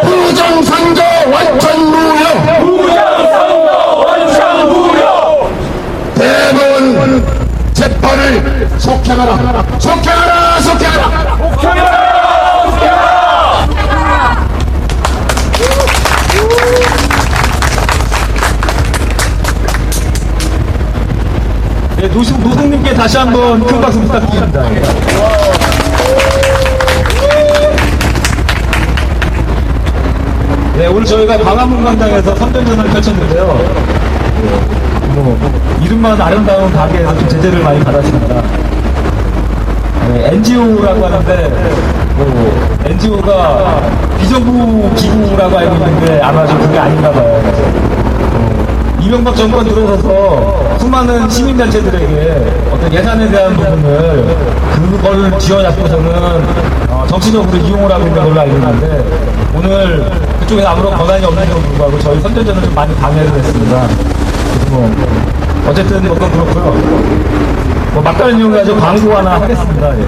부정선거 원천 무효! 대법원 재판을 속행하라! 네, 노승님께 다시 한번 큰 박수 부탁드립니다. 네, 오늘 저희가 광화문 광장에서 선전전을 펼쳤는데요. 이름만 아름다운 가게에서 좀 제재를 많이 받았습니다. 네, NGO라고 하는데, NGO가 비정부 기구라고 알고 있는데 아마 좀 그게 아닌가 봐요. 이명박 정권 들어서서 수많은 시민단체들에게 어떤 예산에 대한 부분을 그걸 쥐어잡고서는 정치적으로 이용을 하고 있는 걸로 알고 있는데 오늘 그쪽에서 아무런 권한이 없는데도 불구하고 저희 선전전을 좀 많이 방해를 했습니다. 그래서 어쨌든 그건 그렇고요. 막다른 이용을 가지고 광고 하나 하겠습니다. 예.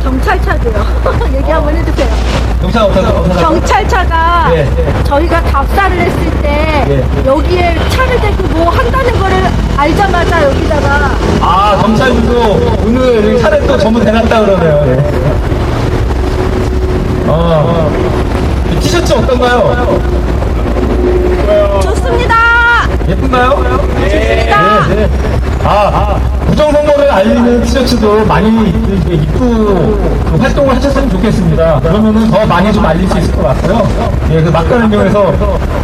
경찰차도요. 얘기 한번 해주세요. 경찰 어떻게 경찰차가 저희가 답사를 했을 때 여기에 차를 대고 뭐 한다는 거를 알자마자 여기다가 경찰도 오늘 차를 또 전부 대놨다 그러네요. 티셔츠 어떤가요? 좋습니다. 예쁜가요? 좋습니다. 네. 부정선거를 알리는 티셔츠도 많이 입고 활동을 하셨으면 좋겠습니다. 그러면은 더 많이 좀 알릴 수 있을 것 같고요. 예, 그 막다른용에서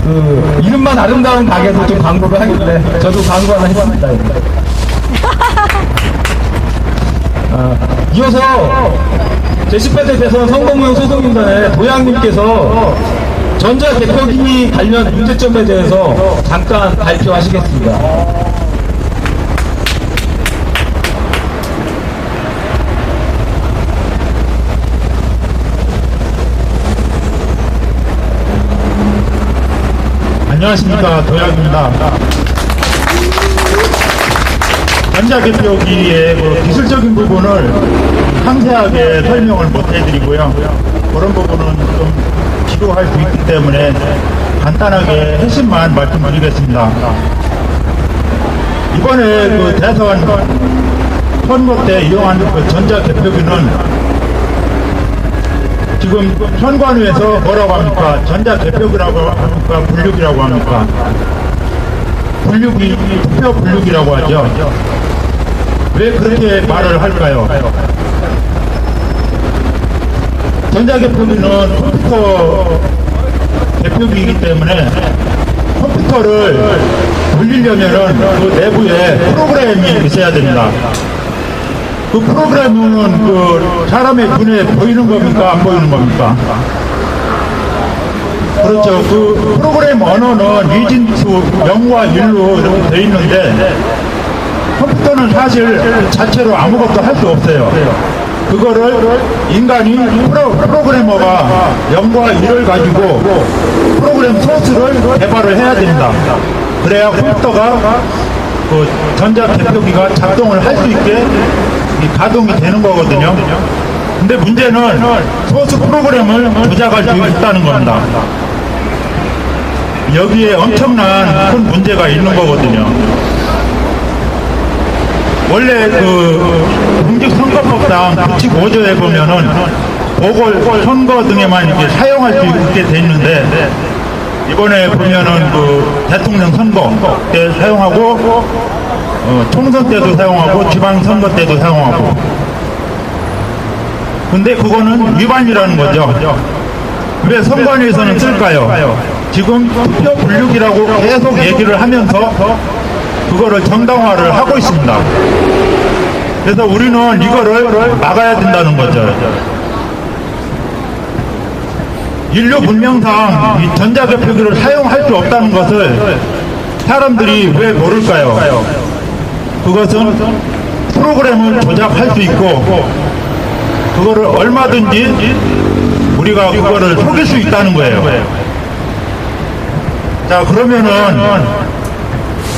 그 이름만 아름다운 가게도 좀 광고를 하길래 저도 광고 하나 했습니다. 이어서 제18대 대선 선거무용 소송인단의 도양님께서 전자개표기 관련 문제점에 대해서 잠깐 발표하시겠습니다. 안녕하십니까, 도약입니다. 전자개표기의 그 기술적인 부분을 상세하게 설명을 못 해드리고요. 그런 부분은 좀 지루할 수 있기 때문에 간단하게 핵심만 말씀드리겠습니다. 이번에 그 대선 선거 때 이용한 그 전자개표기는 지금 선관위에서 뭐라고 합니까? 전자개표기라고 합니까? 분류기라고 합니까? 분류기, 투표 분류기라고 하죠. 왜 그렇게 말을 할까요? 전자개표기는 컴퓨터 개표기이기 때문에 컴퓨터를 돌리려면은 그 내부에 프로그램이 있어야 됩니다. 그 프로그램은 그 사람의 눈에 보이는 겁니까? 안 보이는 겁니까? 그렇죠. 그 프로그램 언어는 리진수 0과 1로 이렇게 되어 있는데 컴퓨터는 사실 그 자체로 아무것도 할 수 없어요. 그거를 인간이 프로그래머가 0과 1을 가지고 프로그램 소스를 개발을 해야 됩니다. 그래야 컴퓨터가 그 전자개표기가 작동을 할 수 있게 가동이 되는 거거든요. 근데 문제는 소스 프로그램을 조작할 수 있다는 겁니다. 여기에 엄청난 큰 문제가 있는 거거든요. 원래 그 공직선거법상 95조에 보면은 보궐선거 등에만 이제 사용할 수 있게 돼 있는데 이번에 보면은 그 대통령 선거 때 사용하고 총선 때도 사용하고 지방선거 때도 사용하고 근데 그거는 위반이라는 거죠. 왜 선관위에서는 쓸까요? 지금 투표 분류기라고 계속 얘기를 하면서 그거를 정당화를 하고 있습니다. 그래서 우리는 이거를 막아야 된다는 거죠. 인류 문명상 이 전자개표기를 사용할 수 없다는 것을 사람들이 왜 모를까요? 그것은 프로그램을 조작할 수 있고 그거를 얼마든지 우리가 그거를 속일 수 있다는 거예요. 자, 그러면은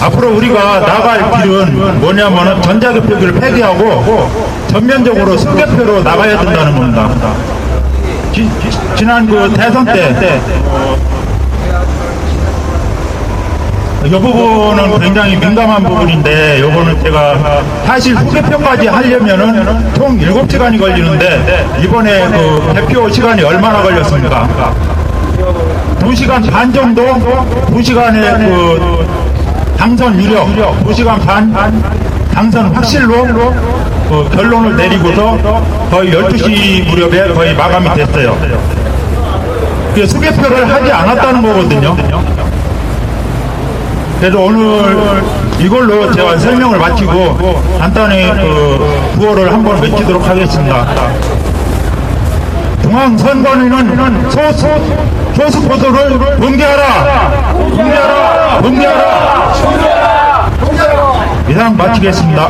앞으로 우리가 나갈 길은 뭐냐면은 전자개표기를 폐기하고 전면적으로 수개표로 나가야 된다는 겁니다. 지난 그 대선 때 이 부분은 굉장히 민감한 부분인데 요거는 제가 사실 수개표까지 하려면은 총 7시간이 걸리는데 이번에 그 개표 시간이 얼마나 걸렸습니까? 2시간 반 정도? 2시간에 그 당선 유력 2시간 반 당선 확실로 그 결론을 내리고서 거의 12시 무렵에 거의 마감이 됐어요. 그 수개표를 하지 않았다는 거거든요. 그래서 오늘 이걸로 제가 설명을 마치고 간단히 그 구호를 한번 외치도록 하겠습니다. 중앙선관위는 소수 보도를 공개하라! 공개하라! 공개하라! 이상 마치겠습니다.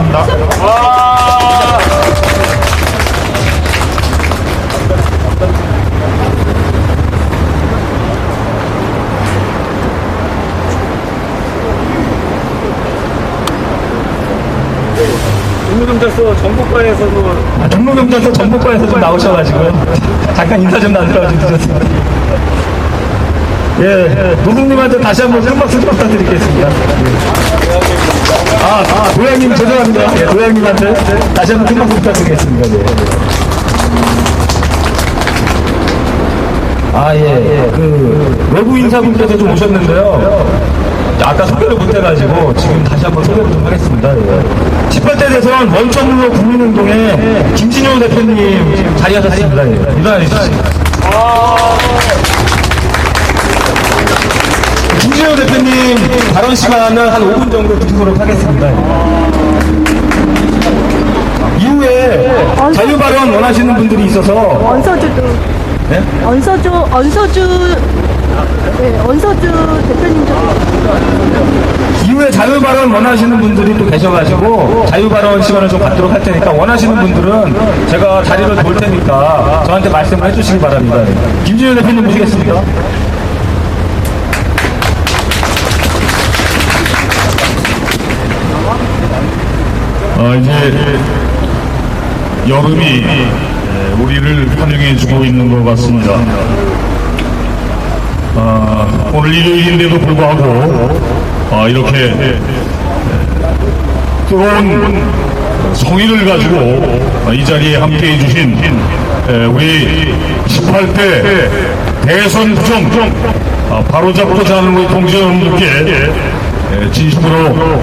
종로경찰서 정보과에서도 종로경찰서 정보과에서 좀 나오셔가지고요. 잠깐 인사 좀 나누라고 좀 드렸습니다. 예, 노숙님한테 다시 한번 큰 박수 좀 부탁드리겠습니다. 도양님 죄송합니다. 예, 도양님한테 다시 한번 큰 박수 부탁드리겠습니다. 예. 그 외부 인사분께서 좀 오셨는데요. 아까 소개를 못해가지고 지금 다시 한번 소개를 좀 하겠습니다. 18대 대선 원천으로 국민운동에 김진효 대표님 자리하셨습니다. 일어나 주시죠. 김진효 대표님 발언 시간은 한 5분 정도 드리도록 하겠습니다. 이후에 자유 발언 원하시는 분들이 있어서 언서주도 네? 언서주 대표님도 이후에 자유 발언 원하시는 분들이 또 계셔가지고 자유 발언 시간을 좀 갖도록 할 테니까 원하시는 분들은 제가 자리를 돌 테니까 저한테 말씀을 해주시기 바랍니다. 김진효 대표님 모시겠습니다. 이제 여름이 우리를 환영해주고 있는 것 같습니다. 오늘 일요일인데도 불구하고 이렇게 뜨거운 성의를 가지고 이 자리에 함께해 주신 우리 18대 대선 부정 바로잡고자 하는 우리 동지 여러분들께 진심으로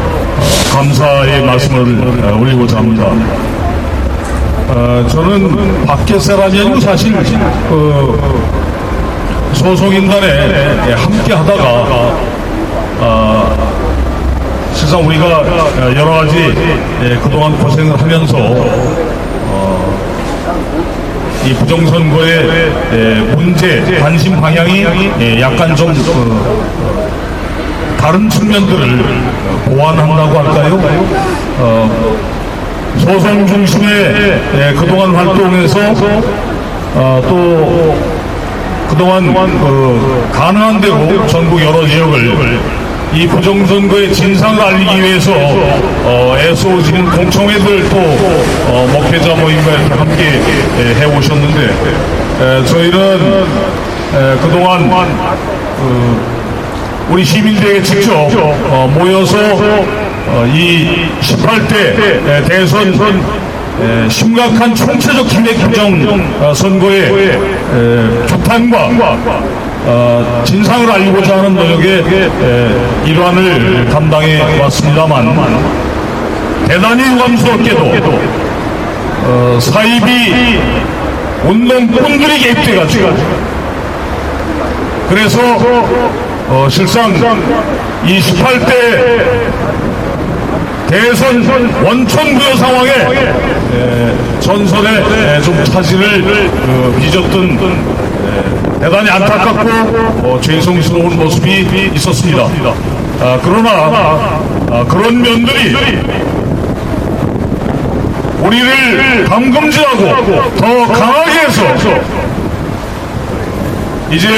감사의 말씀을 올리고자 합니다. 저는 밖에서라니 아니고 사실 소속인단에 함께 하다가 실상 우리가 여러 가지 그동안 고생을 하면서 이 부정선거의 문제, 관심 방향이 약간 좀 다른 측면들을 보완한다고 할까요? 소송 중심의 그동안 활동에서 또 그동안 가능한 대로 전국 여러 지역을 이 부정선거의 진상을 알리기 위해서 애써오시는 공청회들 또 목회자 모임과 이렇게 함께 해오셨는데 저희는 그동안 우리 시민들에게 직접 모여서 이 18대 대선 심각한 총체적 기획 부정 선거의 규탄과 진상을 알리고자 하는 노력의 일환을 감당해 왔습니다만 대단히 감수없게도 사이비 운동꾼들이 개입돼가지고 그래서 실상 이 18대 대선 원천부여 상황에 전선에 좀 차질을 빚었던 대단히 안타깝고 죄송스러운 모습이 있었습니다. 그러나 그런 면들이 우리를 감금질하고 더 강하게 해서 이제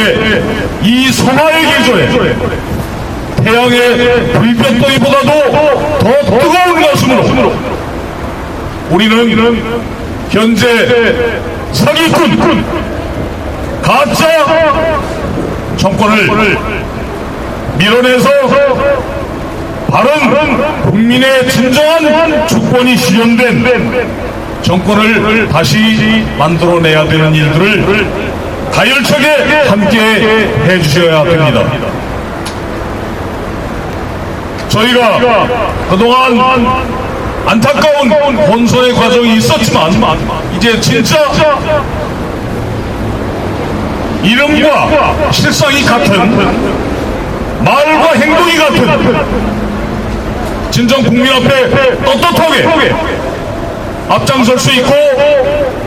이 소나의 계절에 태양의 불볕더위보다도 더 뜨거운 가슴으로 우리는 현재 사기꾼 가짜 정권을 밀어내서 바른 국민의 진정한 주권이 실현된 정권을 다시 만들어내야 되는 일들을 가열차게 함께 해주셔야 됩니다. 저희가 그동안 안타까운 혼선의 과정이 있었지만 이제 진짜 이름과 실상이 같은 말과 행동이 같은 진정 국민 앞에 떳떳하게 앞장설 수 있고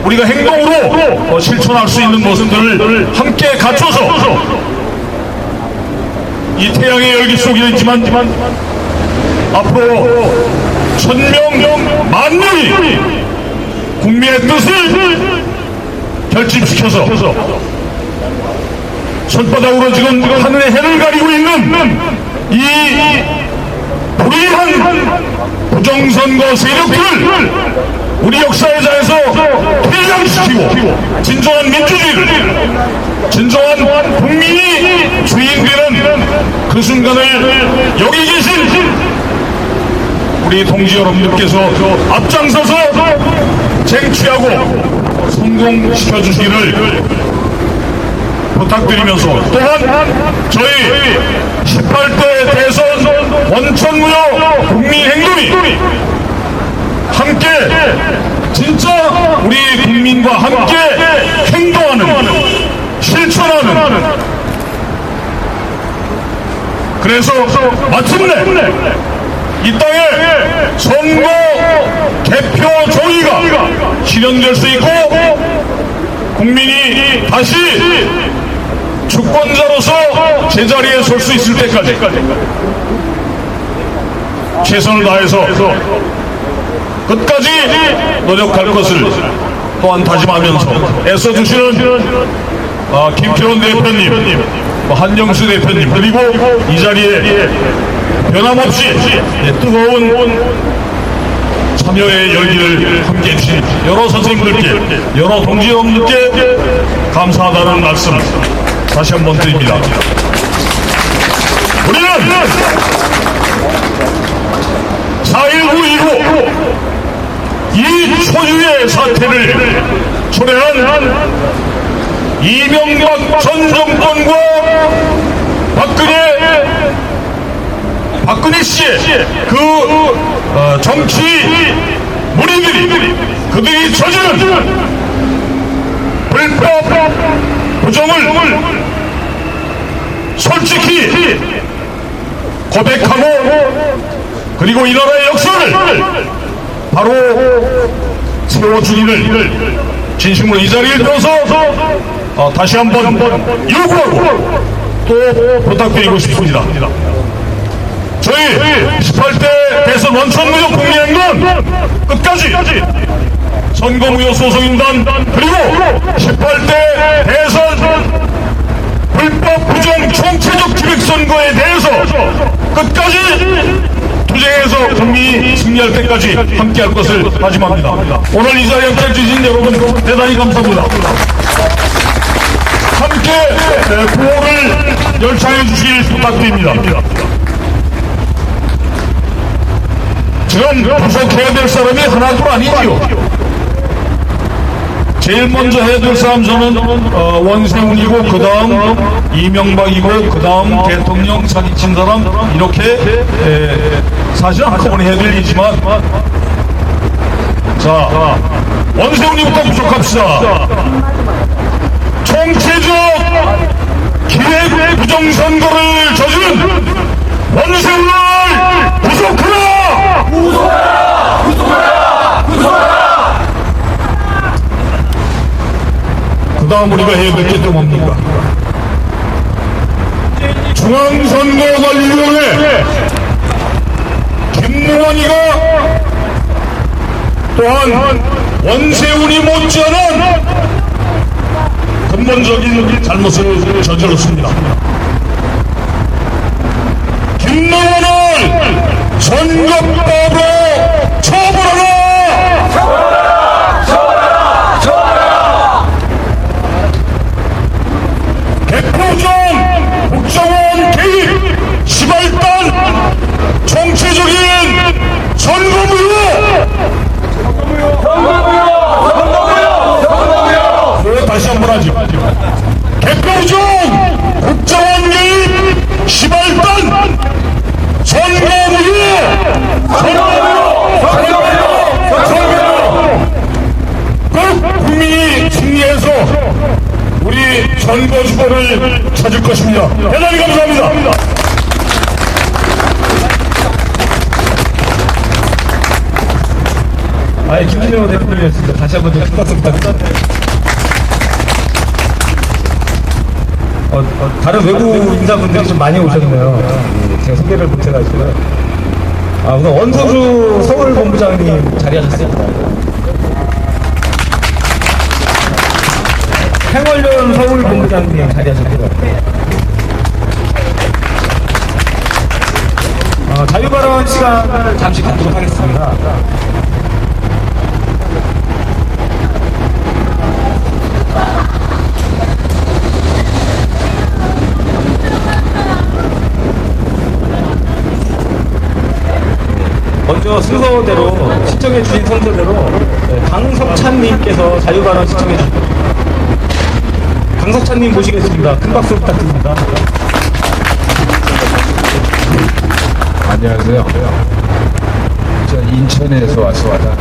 우리가 행동으로 실천할 수 있는 모습들을 함께 갖춰서 이 태양의 열기 속에 있지만 앞으로 1000명, 10,000명이 국민의 뜻을 결집시켜서 손바닥으로 지금 하늘의 해를 가리고 있는 이 불의한 부정선거 세력들을 우리 역사회자에서 퇴장시키고 진정한 민주주의를 진정한 국민이 주인되는 그 순간을 여기 계신 우리 동지 여러분들께서 앞장서서 쟁취하고 성공시켜 주시기를 부탁드리면서 또한 저희 18대 대선 원천무효 국민행동이 함께 진짜 우리 국민과 함께 행동하는 실천하는 그래서 마침내 이 땅에 선거 개표 종이가 실현될 수 있고 국민이 다시 주권자로서 제자리에 설 수 있을 때까지 최선을 다해서 끝까지 노력할 것을 또한 다짐하면서 애써주시는 김태원 대표님, 한영수 대표님 그리고 이 자리에 변함없이 뜨거운 참여의 열기를 함께해 주신 여러 선생님들께, 여러 동지 여러분들께 감사하다는 말씀 다시 한번 드립니다. 우리는 4.19 이후 이 초유의 사태를 초래한 이명박 전 정권과 박근혜 씨의 그 정치 무리들이 그들이 저지른 불법 부정을 솔직히 고백하고 그리고 이 나라의 역사를 바로 세워주기를 진심으로 이 자리에 들어서 다시 한번 요구하고 또 부탁드리고 싶습니다. 저희 18대 대선 원천무효 국리한 건 끝까지 선거무효 소송인단 그리고 18대 대선 불법 부정 총체적 기획선거에 대해서 끝까지 투쟁해서 국민이 승리할 때까지 함께할 것을 다짐합니다. 오늘 이 자리에 함께해 주신 여러분 대단히 감사합니다. 함께 구호를 열창해 주실 부탁드립니다. 지금 구속해야 될 사람이 하나도 아니지요. 제일 먼저 해야 될 사람 저는 원세훈이고 그 다음 이명박이고 그 다음 대통령 사기친 사람 이렇게 사실 한꺼번에 해야 될 일이지만 자 원세훈이부터 구속합시다. 총체적 기획 부정선거를 저지른 원세훈을 구속하라! 구속하라! 구속하라! 구속하라! 그 다음 우리가 해야 될 게 또 뭡니까? 중앙선거관리위원회 김무원이가 또한 원세훈이 못지않은 근본적인 잘못을 저질렀습니다. 김무원을 선거법으로 처벌하라! 국정원 개입, 시발단, 정치적인 선거무효! 다시 한번 하죠. 개표종, 국정원 개입, 시발단, 선거무효! 꼭 국민이 승리해서 우리 선거 주권을 찾을 것입니다. 대단히 감사합니다. 김진영 대표님이었습니다. 다시 한번 큰 박수 부탁드립니다. 다른 외부 인사분들이 좀 많이 오셨네요. 제가 소개를 못해가지고요. 오늘 원서주 서울본부장님 자리하셨습니다. 행월련 서울본부장님 자리하셨고요. 자유발언 시간을 잠시 갖도록 하겠습니다. 먼저 순서대로 신청해 주신 순서대로 강석찬님께서 자유발언 신청해 주셨습니다. 강석찬님 모시겠습니다. 큰 박수 부탁드립니다. 안녕하세요. 저 인천에서 왔습니다.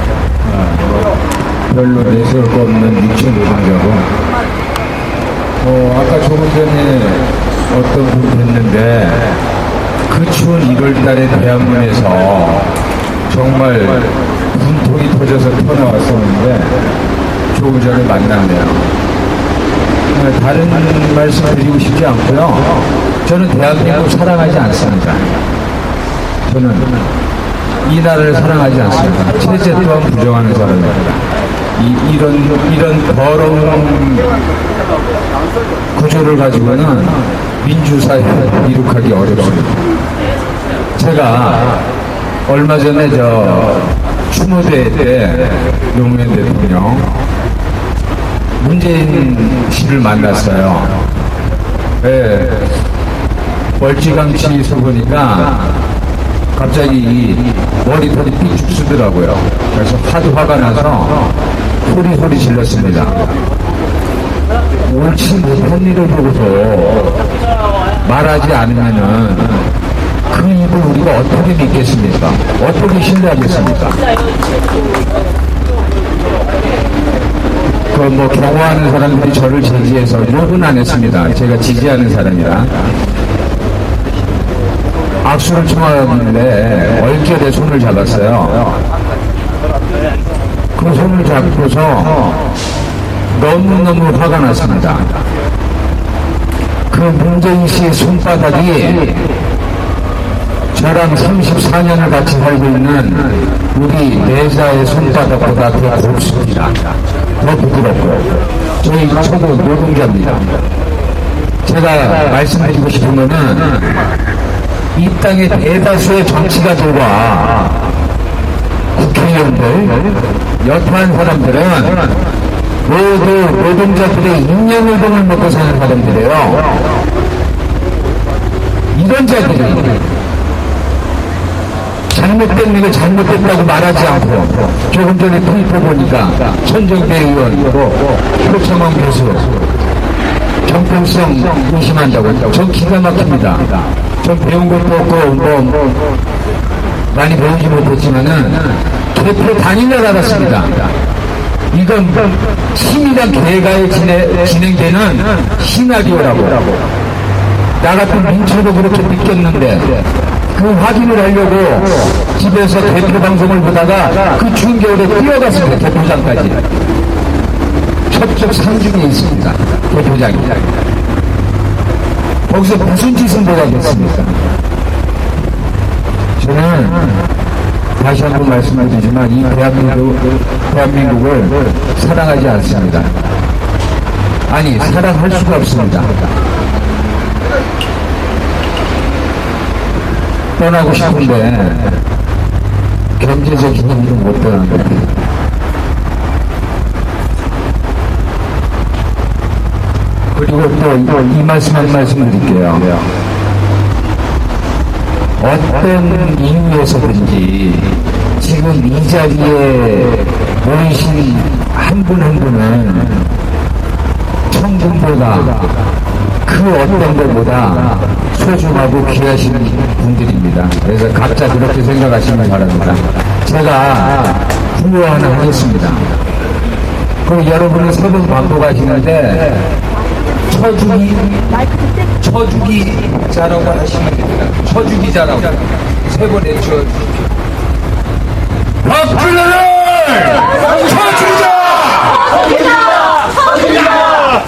별로 내세울 거 없는 인천 노동자고, 아까 조금 전에 어떤 분이 했는데, 그 추운 1월달에 대한문에서 정말 분통이 터져서 터나왔었는데, 조금 전에 만났네요. 다른 말씀 드리고 싶지 않고요. 저는 대한민국 사랑하지 않습니다. 저는 이 나라를 사랑하지 않습니다. 체제 또한 부정하는 사람입니다. 이런 더러운 구조를 가지고는 민주사회를 이룩하기 어렵습니다. 제가 얼마 전에 추모대 때 노무현 대통령 문재인 씨를 만났어요. 예, 멀찌감치 서보니까 갑자기 이 머리털이 삐죽 쓰더라고요. 그래서 하도 화가 나서 소리 질렀습니다. 옳지 못한 일을 보고서 말하지 않으면은 그 입을 우리가 어떻게 믿겠습니까? 어떻게 신뢰하겠습니까? 그 뭐 경호하는 사람들이 저를 제지해서 욕은 안 했습니다. 제가 지지하는 사람이라. 악수를 청하는데 얼결에 손을 잡았어요. 그 손을 잡고서 너무너무 화가 났습니다. 그 문재인 씨의 손바닥이 저랑 34년을 같이 살고 있는 우리 내자의 손바닥보다 더 곱습니다. 더 부드럽고. 저희 초보 노동자입니다. 제가 말씀드리고 싶은 거는 이 땅의 대다수의 정치가들과 국회의원들, 여타한 사람들은 모두 노동자들의 인연을동을 먹고 사는 사람들이에요. 이런 자들이 잘못된 일을 잘못됐다고 말하지 않고 조금 전에 트위터 보니까 천정배 의원, 표창원 교수 정통성 의심한다고. 전 기가 막힙니다. 전 배운 것도 없고 많이 배우지 못했지만은 대표 단일날 알았습니다. 이건 치밀한 계가에 진행되는 시나리오라고. 나 같은 민초도 그렇게 느꼈는데 그 확인을 하려고 집에서 대표 방송을 보다가 그 추운 겨울에 뛰어갔습니다. 대표장까지. 저쪽 상중에 있습니다. 대표장이. 거기서 무슨 짓을 보겠습니까? 저는 다시 한번 말씀드리지만 이 대한민국을 사랑하지 않습니다. 아니, 사랑할 수가 없습니다. 떠나고 싶은데 경제적인 힘으로 못 떠납니다. 그리고 또 이 말씀 한 말씀 드릴게요. 어떤 이유에서든지 지금 이 자리에 모이신 한 분 한 분은 천금보다 그 어떤 것보다 소중하고 귀하신 분들입니다. 그래서 각자 그렇게 생각하시면 바랍니다. 제가 구호 하나 하겠습니다. 그럼 여러분은 세 번 반복하시는데 처주기자라고 하시면 됩니다. 처주기자라고 세 번 외쳐주십시오. 박근혜를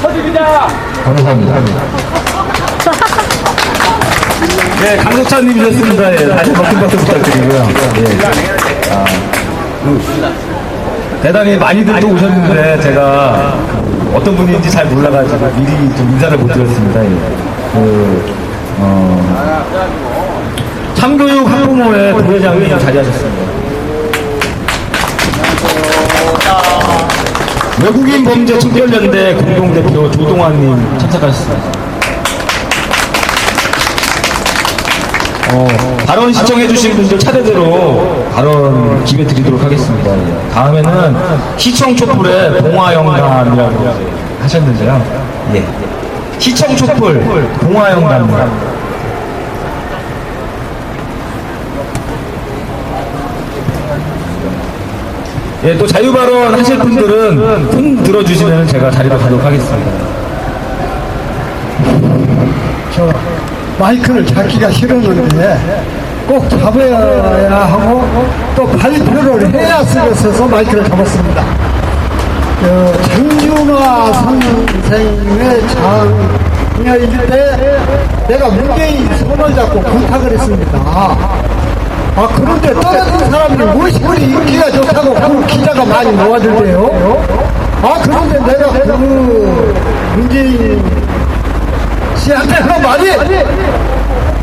처주기자! 감사합니다. 네, 강석찬님이셨습니다. 예, 다시 한번 큰 박수 부탁드리고요. 예. 대단히 많이들 또 오셨는데 제가 어떤 분인지 잘 몰라가지고 미리 좀 인사를 못 드렸습니다. 예. 참교육 학부모회 부회장님 자리하셨습니다. 외국인 범죄 척결연대 공동대표 조동환님 참석하셨습니다. 발언 시청해주신 분들 차례대로 발언 기회 드리도록 하겠습니다. 다음에는 시청 촛불의 봉화영감이라고 하셨는데요. 예. 시청 촛불 봉화영감입니다. 예, 또 자유발언 하실 분들은 손 들어주시면 제가 자리로 가도록 하겠습니다. 마이크를 잡기가 싫었는데 꼭 잡아야 하고 또 발표를 해야 쓰겠어서 마이크를 잡았습니다. 장준화 선생님의 장녀일 때 내가 문재인 손을 잡고 부탁을 했습니다. 그런데 떨어진 사람들이 무엇이 그리 인기가 좋다고 그 기자가 많이 나와주대요. 그런데 내가 그 문재인 씨한테 그 말이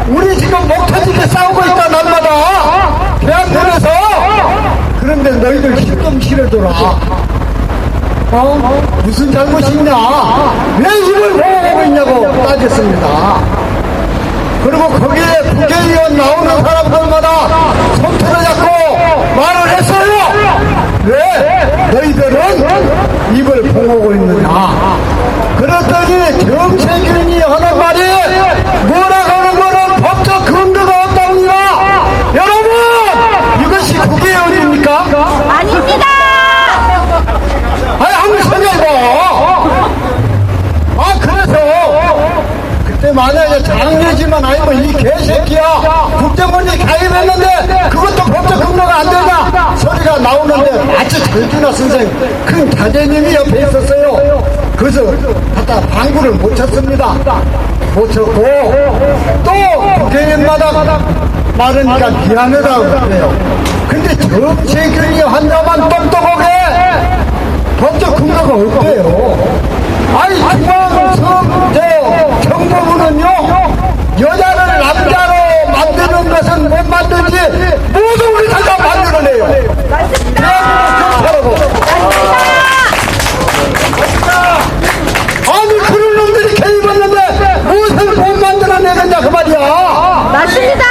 우리 지금 목 터지게 싸우고 있다 날마다 대한민국에서 그런데 너희들 힘 좀 실어줘라. 무슨 잘못이 있냐? 왜 이걸 보호하고 있냐고 따졌습니다. 그리고 거기에 국회의원 나오는 사람들마다 손톱을 잡고 말을 했어요. 왜 너희들은 입을 보호하고 있느냐? 그랬더니 정세균이 하는 말이 뭐라고 하는 거는 법적 근거가 없다고요. 여러분, 이것이 국회의원입니까? 아닙니다. 아니, 한번 생각해봐. 그래서 그때 만약에 장례지만 아니면 이 개새끼야 국정원이 가입했는데 그것도 법적 근거가 안 된다 소리가 나오는데 마치 전준하 선생 큰 자제님이 옆에 있었어요. 그래서 갖다 방구를 못 쳤습니다. 못 쳤고 또 국회의원마다 말하니까 미안하다고 그래요. 근데 정세균이 환자만 똑똑하게 법적 근거가 없대요. 아니, 정보부는요, 여자를 남자로 만드는 것은 못 만들지, 모든 걸 다 만들어내요. 대한민국 아니, 그런 놈들이 개입했는데, 무엇을 못 만들어내겠냐, 그 말이야. 맞습니다.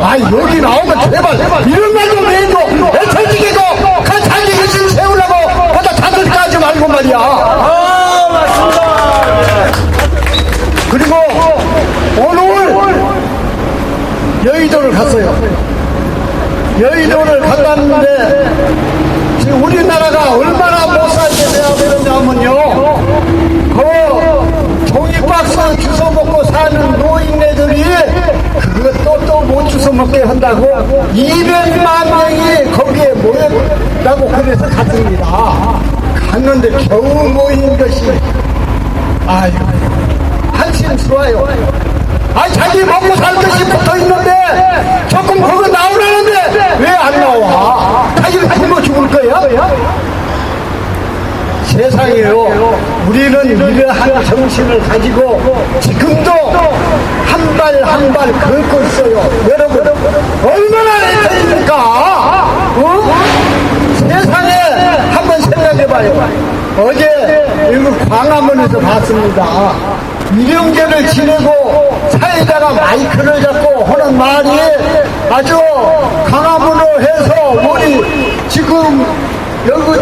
아니, 여기 나오면 제발, 이런 말 좀 해줘. 애처지게도, 그 자기 의심 세우려고, 거기다 자들까 하지 말고 말이야. 그리고 오늘 여의도를 갔어요. 여의도를 갔다는데 지금 우리나라가 얼마나 못 살게 되어버렸냐면요, 그 종이박스 주워 먹고 사는 노인네들이 그것도 또 못 주워 먹게 한다고 200만 명이 거기에 모였다고 그래서 갔습니다. 갔는데 겨우 모인 것이 아유 한심스러워요. 아니, 자기 먹고 살 것이 붙어 있는데 조금 그거 나오라는데 왜 안 나와? 자기는 굶어 죽을 거야? 세상에요, 우리는 이러한 정신을 가지고 지금도 한 발 한 발 걷고 있어요. 여러분, 얼마나 애처입니까? 세상에 한번 생각해봐요. 어제 여기 광화문에서 봤습니다. 일용제를 지내고 사회자가 마이크를 잡고 하는 말이 아주 광화문으로 해서 우리 지금 여기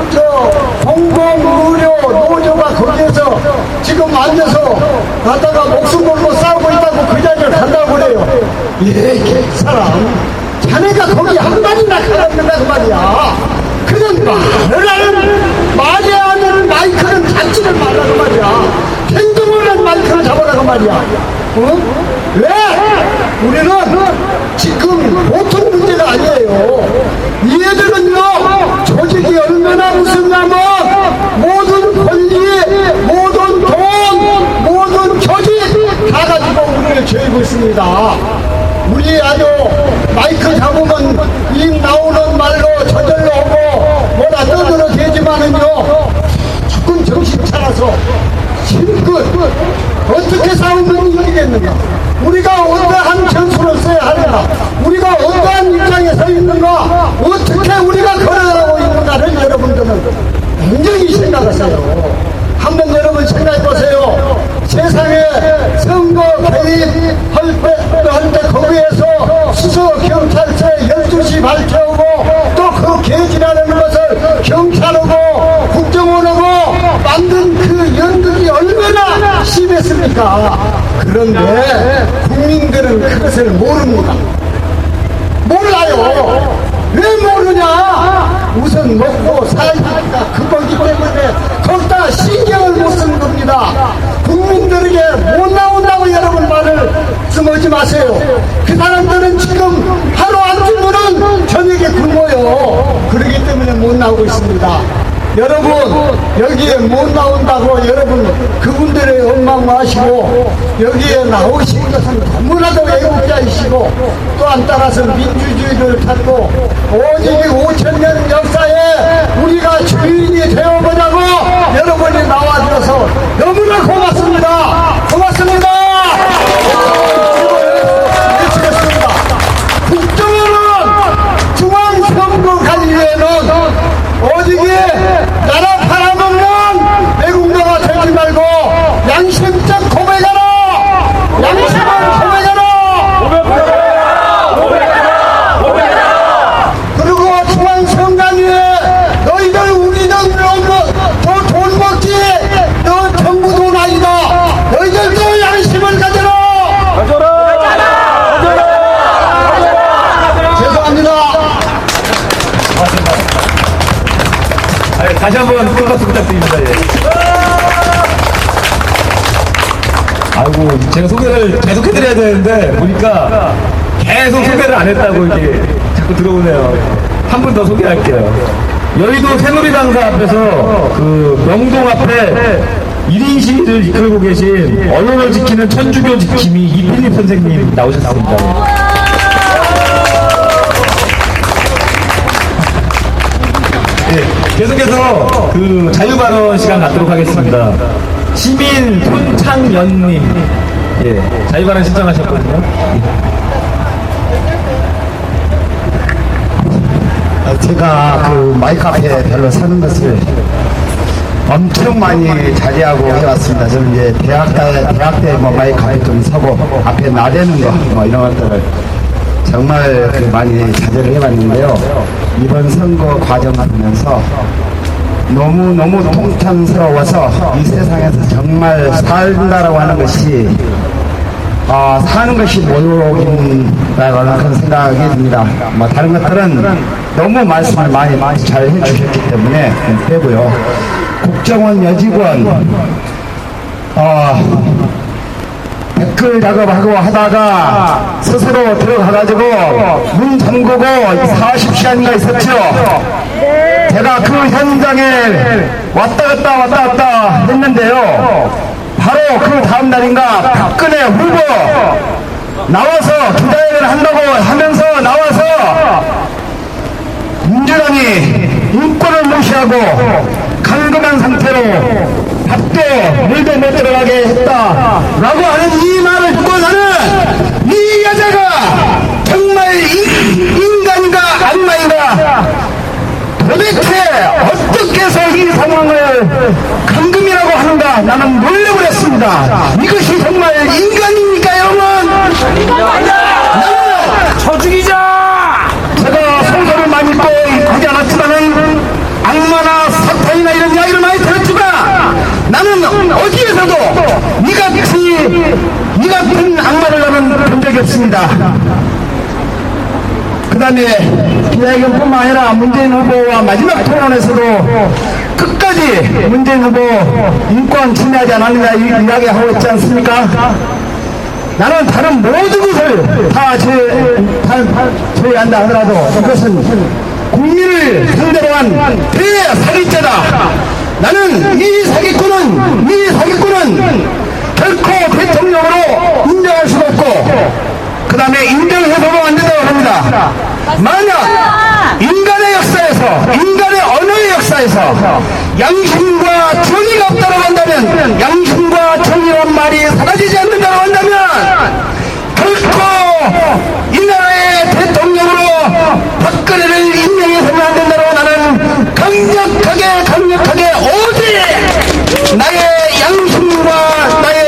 공공의료 노조가 거기에서 지금 앉아서 가다가 목숨 걸고 싸우고 있다고 그 자리를 간다고 그래요. 이 사람, 자네가 거기 한 마디나 가라는가 그 말이야. 그런 말을 하는, 말이 안 되는 마이크는 잡지를 말라고 말이야. 행동을 한 마이크를 잡아라고 말이야. 왜? 우리는 지금 보통 문제가 아니에요. 얘들은요, 조직이 얼마나 무섭냐면 모든 권리, 모든 돈, 모든 조직 다 가지고 우리를 죄고 있습니다. 우리 아주 마이크 잡으면 입 나오는 말로 저절로 하고 뭐라 떠들어 대지만은요, 조금 정신 차려서 힘껏 어떻게 싸우면 이기겠는가? 우리가 어떠한 전술을 써야 하는가? 우리가 어떠한 입장에 서 있는가? 어떻게 우리가 걸어가고 있는가를 여러분들은 굉장히 생각하세요. 한번 여러분 생각해보세요. 세상에 선거 개입할 때 거기에서 수서 경찰서에 12시 발표하고 또 그 개지라는 것을 경찰하고 국정원하고 만든 그 연극이 얼마나 심했습니까? 그런데 국민들은 그것을 모릅니다. 몰라요. 왜 모르냐? 우선 먹고 살니까 그거기 때문에 거기다 신경을 못 쓰는 겁니다. 국민들에게 못 나온다고 여러분 말을 쓰지 마세요. 그 사람들은 지금 하루 안 주면은 저녁에 굶어요. 그러기 때문에 못 나오고 있습니다. 여러분, 여기에 못 나온다고 여러분 그분들의 원망하시고 여기에 나오신 것은 너무나도 애국자이시고 또 안 따라서 민주주의를 찾고 오직 5,000년 역사에 우리가 주인이 되어보자고 여러분이 나와주셔서 너무나 고맙습니다. 고맙습니다. 외치겠습니다. 국정원은 중앙선거 다시 한번 큰 박수 부탁드립니다. 예. 아이고, 제가 소개를 계속 해드려야 되는데, 보니까 계속 소개를 안 했다고 이렇게 자꾸 들어오네요. 한 분 더 소개할게요. 여의도 새누리당사 앞에서 그 명동 앞에 1인 시위를 이끌고 계신 언론을 지키는 천주교 지킴이 이필립 선생님 나오셨습니다. 예, 계속해서 그 자유발언 시간 갖도록 하겠습니다. 시민 손창연님, 예, 자유발언 신청하셨거든요. 제가 그 마이크 앞에 별로 서는 것을 엄청 많이 자제하고 해왔습니다. 저는 이제 대학 때 뭐 마이크 앞에 좀 서고 앞에 나대는 거 뭐 이런 것들을 정말 그 많이 자제를 해왔는데요. 이번 선거 과정을 보면서 너무 통탄스러워서 이 세상에서 정말 살다라고 하는 것이 사는 것이 모욕인다라는 그런 생각이 듭니다. 뭐 다른 것들은 너무 말씀을 많이 잘 해주셨기 때문에 빼고요. 국정원 여직원 댓글 작업하고 하다가 스스로 들어가가지고 문 잠그고 40시간인가 있었죠. 제가 그 현장에 왔다 갔다 했는데요. 바로 그 다음 날인가 박근혜 후보 나와서 기자회견을 한다고 하면서 나와서 민주당이 인권을 무시하고 감금한 상태로 밥도 물도 못 들어가게 했다라고 하는 이 말을 듣고 나는 이 여자가 정말 인간인가 악마인가, 도대체 어떻게 해서 이 상황을 감금이라고 하는가 나는 놀래버렸습니다. 이것이 정말 인간입니까 여러분? 나는 저죽이자! 제가 성서를 많이 또 하지 않았지만은 악마나 사탄이나 이런 이야기를 많이 들었지만 나는 어디에서도 이 같은 악마를 나는 본 적이 없습니다. 그 다음에 기자회견뿐만 아니라 문재인 후보와 마지막 토론에서도 끝까지 문재인 후보 인권 침해하지 않았느냐 이야기하고 있지 않습니까? 나는 다른 모든 것을 다 제외한다 하더라도 이것은 국민을 상대로 한 대사기죄다. 나는 이 사기꾼은 결코 대통령으로 인정할 수가 없고 그 다음에 인정해서도 안 된다고 합니다. 만약 인간의 역사에서, 인간의 언어의 역사에서 양심과 정의가 없다고 한다면, 양심과 정의란 말이 사라지지 않는다고 한다면 결코 이 나라의 대통령으로 박근혜를 임명해서는 안 된다고 나는 강력하게 오직 나의 양심과 나의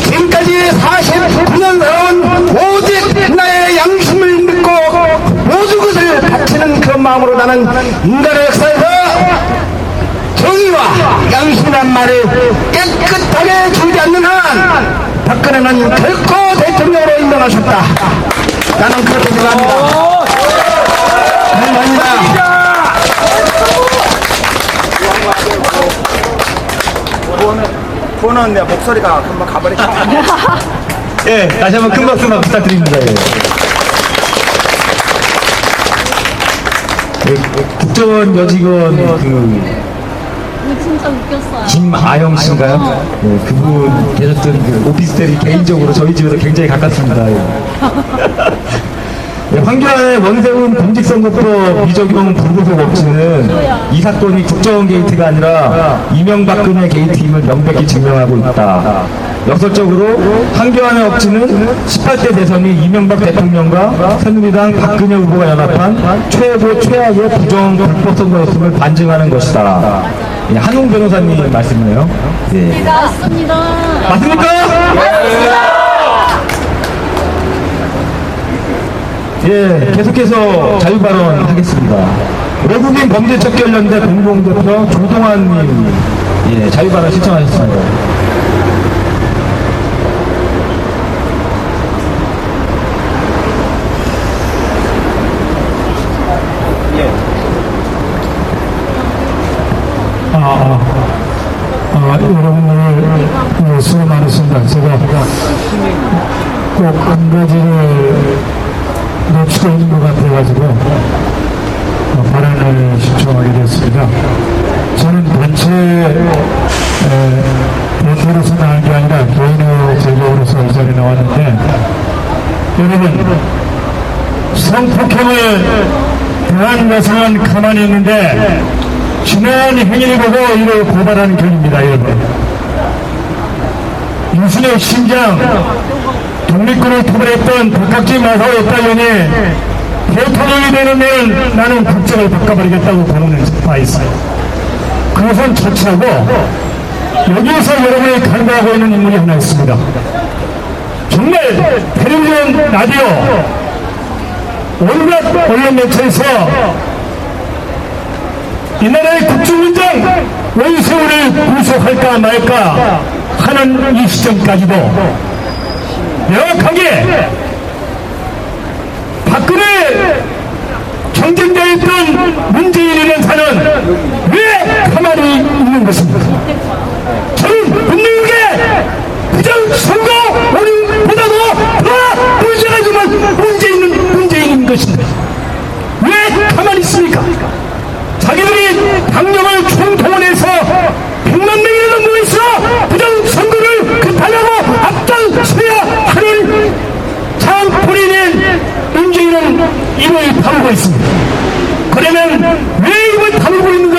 지금까지 49년 살아온 오직 나의 양심을 믿고 모든 것을 바치는 그런 마음으로 나는 인간의 역사에서 정의와 양심이란 말을 깨끗하게 주지 않는 한 박근혜는 결코 대통령으로 임명하셨다. 나는 그렇게 생각합니다. 감사합니다. 그거는 내 목소리가 금방 가버리죠. 예, 다시 한번 큰 박수만 부탁드립니다. 예. 예, 국정원 여직원 진짜 웃겼어요. 김아영 씨인가요? 네, 그분 계셨던 그 오피스텔이 개인적으로 저희 집에서 굉장히 가깝습니다. 예. 네, 황교안의 원세훈 공직선거법 미적용 불구속 업체는 이 사건이 국정원 게이트가 아니라 이명박근혜 게이트임을 명백히 증명하고 있다. 역설적으로 황교안의 업체는 18대 대선이 이명박 대통령과 새누리당 박근혜 후보가 연합한 최고 최악의 부정 불법 선거였음을 반증하는 것이다. 예, 한웅 변호사님 말씀이네요. 예. 맞습니다. 맞습니까? 예, 계속해서 자유발언 하겠습니다. 외국인 범죄척결연대 공동대표 조동환님, 예, 자유발언 신청하셨습니다. 여러분들 수고 많으십니다. 제가 꼭 한 가지를 놓치고 있는 것 같아가지고 발언을 신청하게 됐습니다. 저는 단체 대표로서 나온 게 아니라 개인의 제격으로서 이 자리에 나왔는데, 여러분, 성폭행을 당한 여성은 가만히 있는데 지난 행위를 보고 이를 고발하는 격입니다. 여러분, 유순의 심장 독립군을 토벌했던 박학지 마사오 딸년이 대통령이 되는 데는 나는 국적을 바꿔버리겠다고 보는 바 있어요. 그것은 자체하고 여기에서 여러분이 간과하고 있는 인물이 하나 있습니다. 정말 텔레비전, 라디오, 온갖 언론 매체에서 이 나라의 국정원장 원세훈을 구속할까 말까 하는 이 시점까지도 명확하게 박근혜 경쟁자였던 문재인이라는 사는 왜 가만히 있는 것입니까? 저는 분명하게 부정선거보다도 더 문제가 정말 문재인인 것입니다. 왜 가만히 있습니까? 자기들이 당력을 총동원해서 100만 명이라도 모여서 부정선거를 급하려고 앞장서야 하는 참 본인의 문재인은 입을 다물고 있습니다. 그러면 왜 입을 다물고 있는가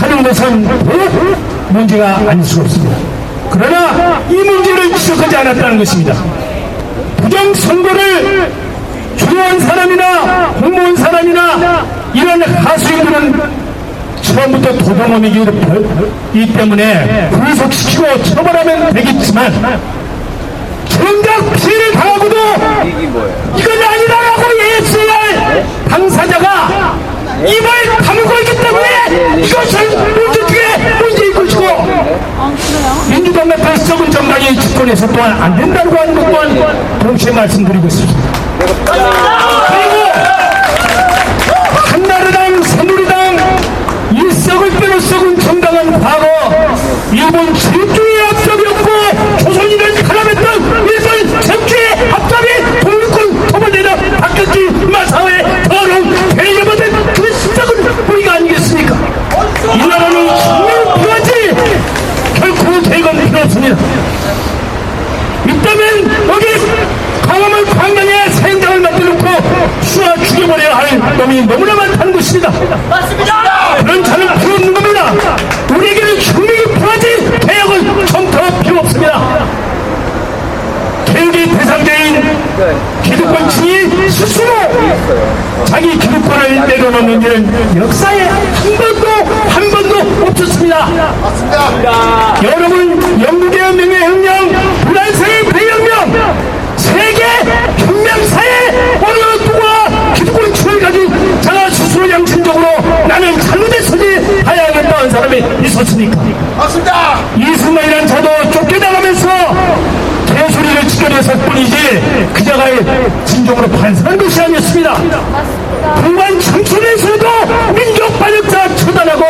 하는 것은 문제가 아닐 수가 없습니다. 그러나 이 문제를 지적하지 않았다는 것입니다. 부정선거를 주도한 사람이나 공무원 사람이나 이런 하수인들은 처음부터 도둑놈이기 때문에 구속시키고 처벌하면 되겠지만, 정작 피해를 당하고도 이건 아니다라고 얘기했어야 할 당사자가 입을 다물고 있기 때문에 이것은 문제인 것이고, 민주당 같은 썩은 정당이 집권해서 또한 안 된다고 하는 것 또한 동시에 말씀드리고 있습니다. 그리고 한나라당, 새누리당 이 썩을 대로 썩은 정당은 과거 일본 제주의 합법이었고 조선인을 탄압했던 일본 제주의 합법이 독립군 토벌되는 박근혜 마사오의 더러운 배려받은 그 썩은 뿌리가 아니겠습니까? 이 나라는 정말 필요하지 결코 대건 필요 없습니다. 있다면 여기 강화문 광장에 사형장을 만들어놓고 쏘아 죽여버려야 할 놈이 너무나 많다는 것입니다. 맞습니다. 그런 자는 필요 없는 겁니다. 우리에게는 혁명이 필요하지 개혁은 전혀 필요 없습니다. 개혁의 대상자인 기득권층이 스스로 자기 기득권을 내려놓는 일은 역사에 한 번도 없었습니다. 맞습니다. 여러분, 영국의 명예혁명, 불란서의 배혁명, 세계 혁명사에 어느 누구와 기득권층을 가진 자가 스스로 양심적으로 나는 잘못했으니 하야하겠다는 사람이 있었습니까? 맞습니다. 이승만이라는 자도 쫓겨나가면서 개소리를 지켜냈을 뿐이지 그자가 진정으로 반성한 것이 아니었습니다. 불만 청춘에서도 민족 반역자 처단하고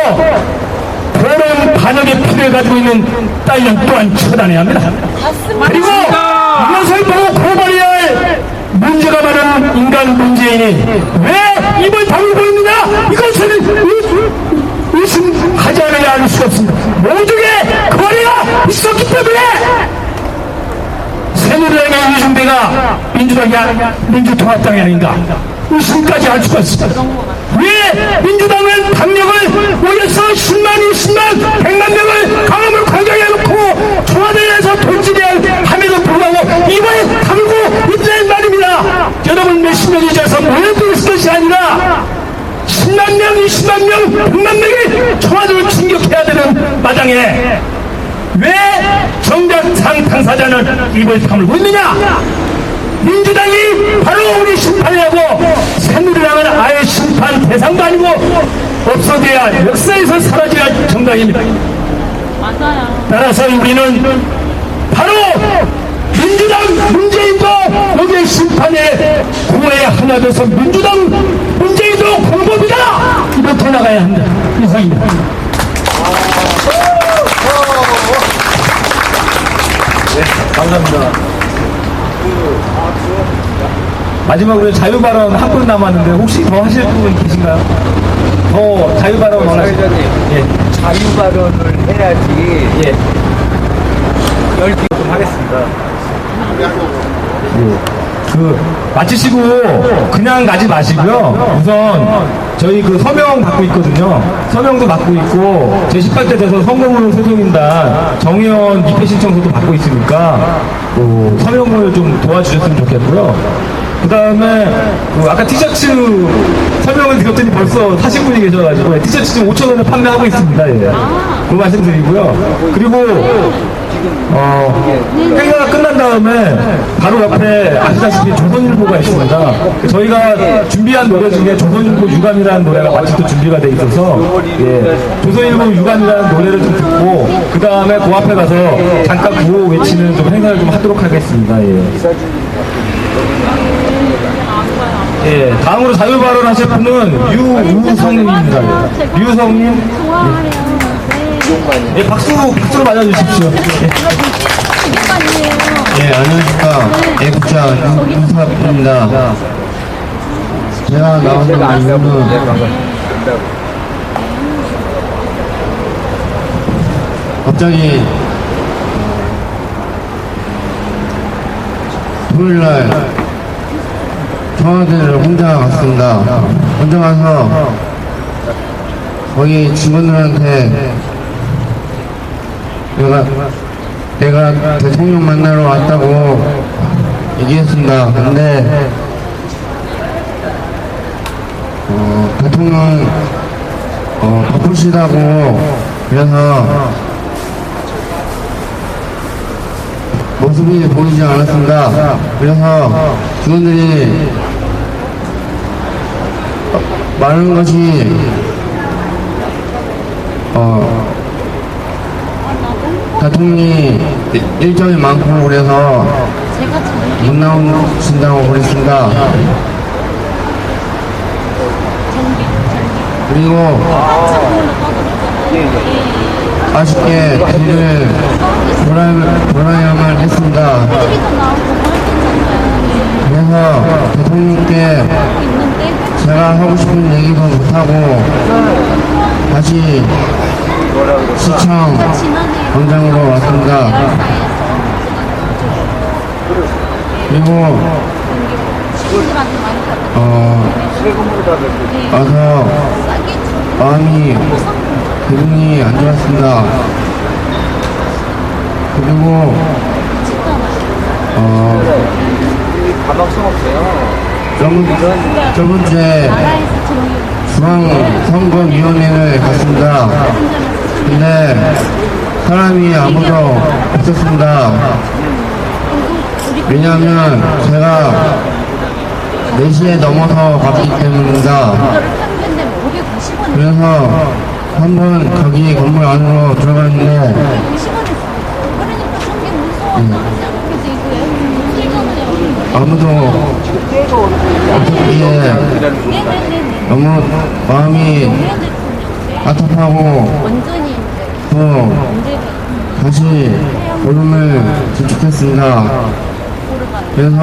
그런 반역의 피를 가지고 있는 딸년 또한 처단해야 합니다. 그리고 이것을 보고 고발해야 할 문제가 많은 인간 문재인이 왜 입을 다물고 있느냐, 이것을 의심하지 않아야 할 수가 없습니다. 모두의 거래가 있었기 때문에 새누리당의 이준배가 민주통합당이 아닌가 의심까지 할 수가 있습니다. 왜 민주당은 당력을 모여서 10만, 20만, 100만 명을 강화문 광장에 놓고 청와대에서 돌진해야 함에도 불구하고 입을 다물고 있다는 말입니다. 여러분, 몇십 명이 져서 모여들었을 것이 아니라 10만 명, 20만 명, 100만 명이 청와대를 충격해야 되는 마당에 왜 정작 당사자는 입을 다물고 있느냐? 민주당이 바로 우리 심판이라고, 새누리당은 아예 심판 대상도 아니고 없어져야 역사에서 사라져야 할 정당입니다. 맞아요. 따라서 우리는 바로 민주당 문재인도 여기에 심판의 구호에 하나 돼서 민주당 문재인도 공범이다, 이렇게 나가야 합니다. 이상입니다. 감사합니다. 마지막으로 자유발언 한 분 남았는데 혹시 더 하실 분 계신가요? 더 자유발언 원하시는 분? 예. 자유발언을 해야지 예. 열기 좀 하겠습니다. 마치시고 그냥 가지 마시고요. 우선 저희 그 서명 받고 있거든요. 서명도 받고 있고 제 18대 돼서 선거운동 소송인단 정의원 입회 신청서도 받고 있으니까 서명을 좀 도와주셨으면 좋겠고요. 그 다음에 아까 티셔츠 설명을 드렸더니 벌써 사신 분이 계셔가지고 티셔츠 지금 5,000원에 판매하고 있습니다. 예. 그 말씀 드리고요. 그리고 행사가 끝난 다음에 바로 옆에 아시다시피 조선일보가 있습니다. 저희가 준비한 노래 중에 조선일보 유감이라는 노래가 마침 또 준비가 돼 있어서 예, 조선일보 유감이라는 노래를 좀 듣고 그 다음에 그 앞에 가서 잠깐 구호 외치는 좀 행사를 좀 하도록 하겠습니다. 예. 예, 다음으로 자유발언 하실 분은 유성님입니다. 유성님. 예, 박수로 맞아주십시오. 예, 안녕하십니까. 애국자 윤사입니다. 제가 나오는 이유는 갑자기 토요일날 청와대를 혼자 갔습니다. 혼자 가서 거기 직원들한테 내가 대통령 만나러 왔다고 얘기했습니다. 근데 대통령 바쁘시다고 그래서 모습이 보이지 않았습니다. 그래서 직원들이 많은 것이 대통령이 일정이 많고 그래서 못 나오신다고 그랬습니다. 그리고 아쉽게 길을 돌아야만 했습니다. 그래서 대통령께 제가 하고 싶은 얘기도 못하고 다시 시청 광장으로 왔습니다. 그리고 와서 마음이 기분이 안 좋았습니다. 그리고 저번주에 중앙선거위원회를 갔습니다. 근데 사람이 아무도 없었습니다. 왜냐하면 제가 4시에 넘어서 갔기 때문입니다. 그래서 한번 거기 건물 안으로 들어갔는데 아무도 없었기에 너무 마음이 답답하고 또 다시 울음을 질축했습니다. 그래서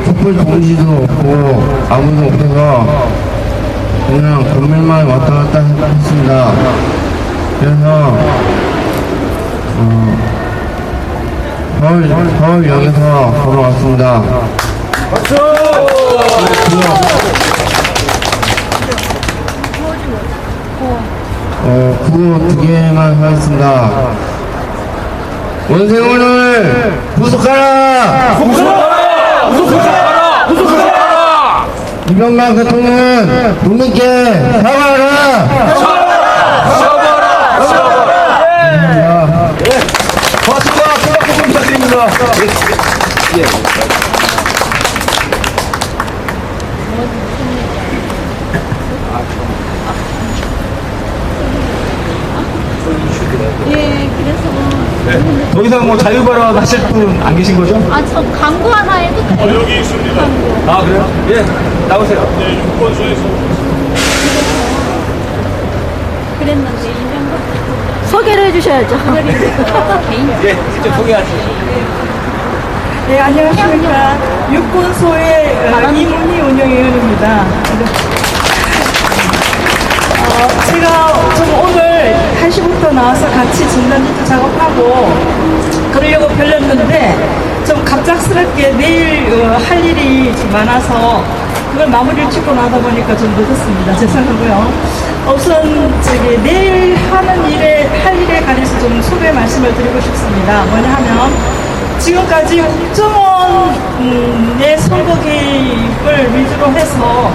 촛불 동지도 없고 아무도 없어서 그냥 건물만 왔다 갔다 했습니다. 그래서 서울역에서 걸어왔습니다. 박수! 구호 2개만 하겠습니다. 원세훈을 구속하라! 구속하라! 이명박 대통령은 국민께 사과하라! 고맙습니다. 큰 박수 부탁드립니다. 예, 그래서 더 이상 뭐 자유발언 하실 분 안 계신 거죠? 저 광고 하나 해도 돼요? 여기 있습니다. 아, 그래요? 예, 나오세요. 네, 유권소에서 그랬는데 1년 소개를 해주세요. 해주셔야죠. 예, 직접 소개하시죠. 네, 안녕하십니까. 육군소의 이문희 운영위원입니다. 제가 좀 오늘 1시부터 나와서 같이 진단지도 작업하고 그러려고 별렸는데 좀 갑작스럽게 내일 할 일이 좀 많아서 그걸 마무리를 짓고 나다 보니까 좀 늦었습니다. 죄송하고요. 우선 내일 하는 할 일에 관해서 좀 소개 말씀을 드리고 싶습니다. 뭐냐 하면 지금까지 국정원의 선거 개입을 위주로 해서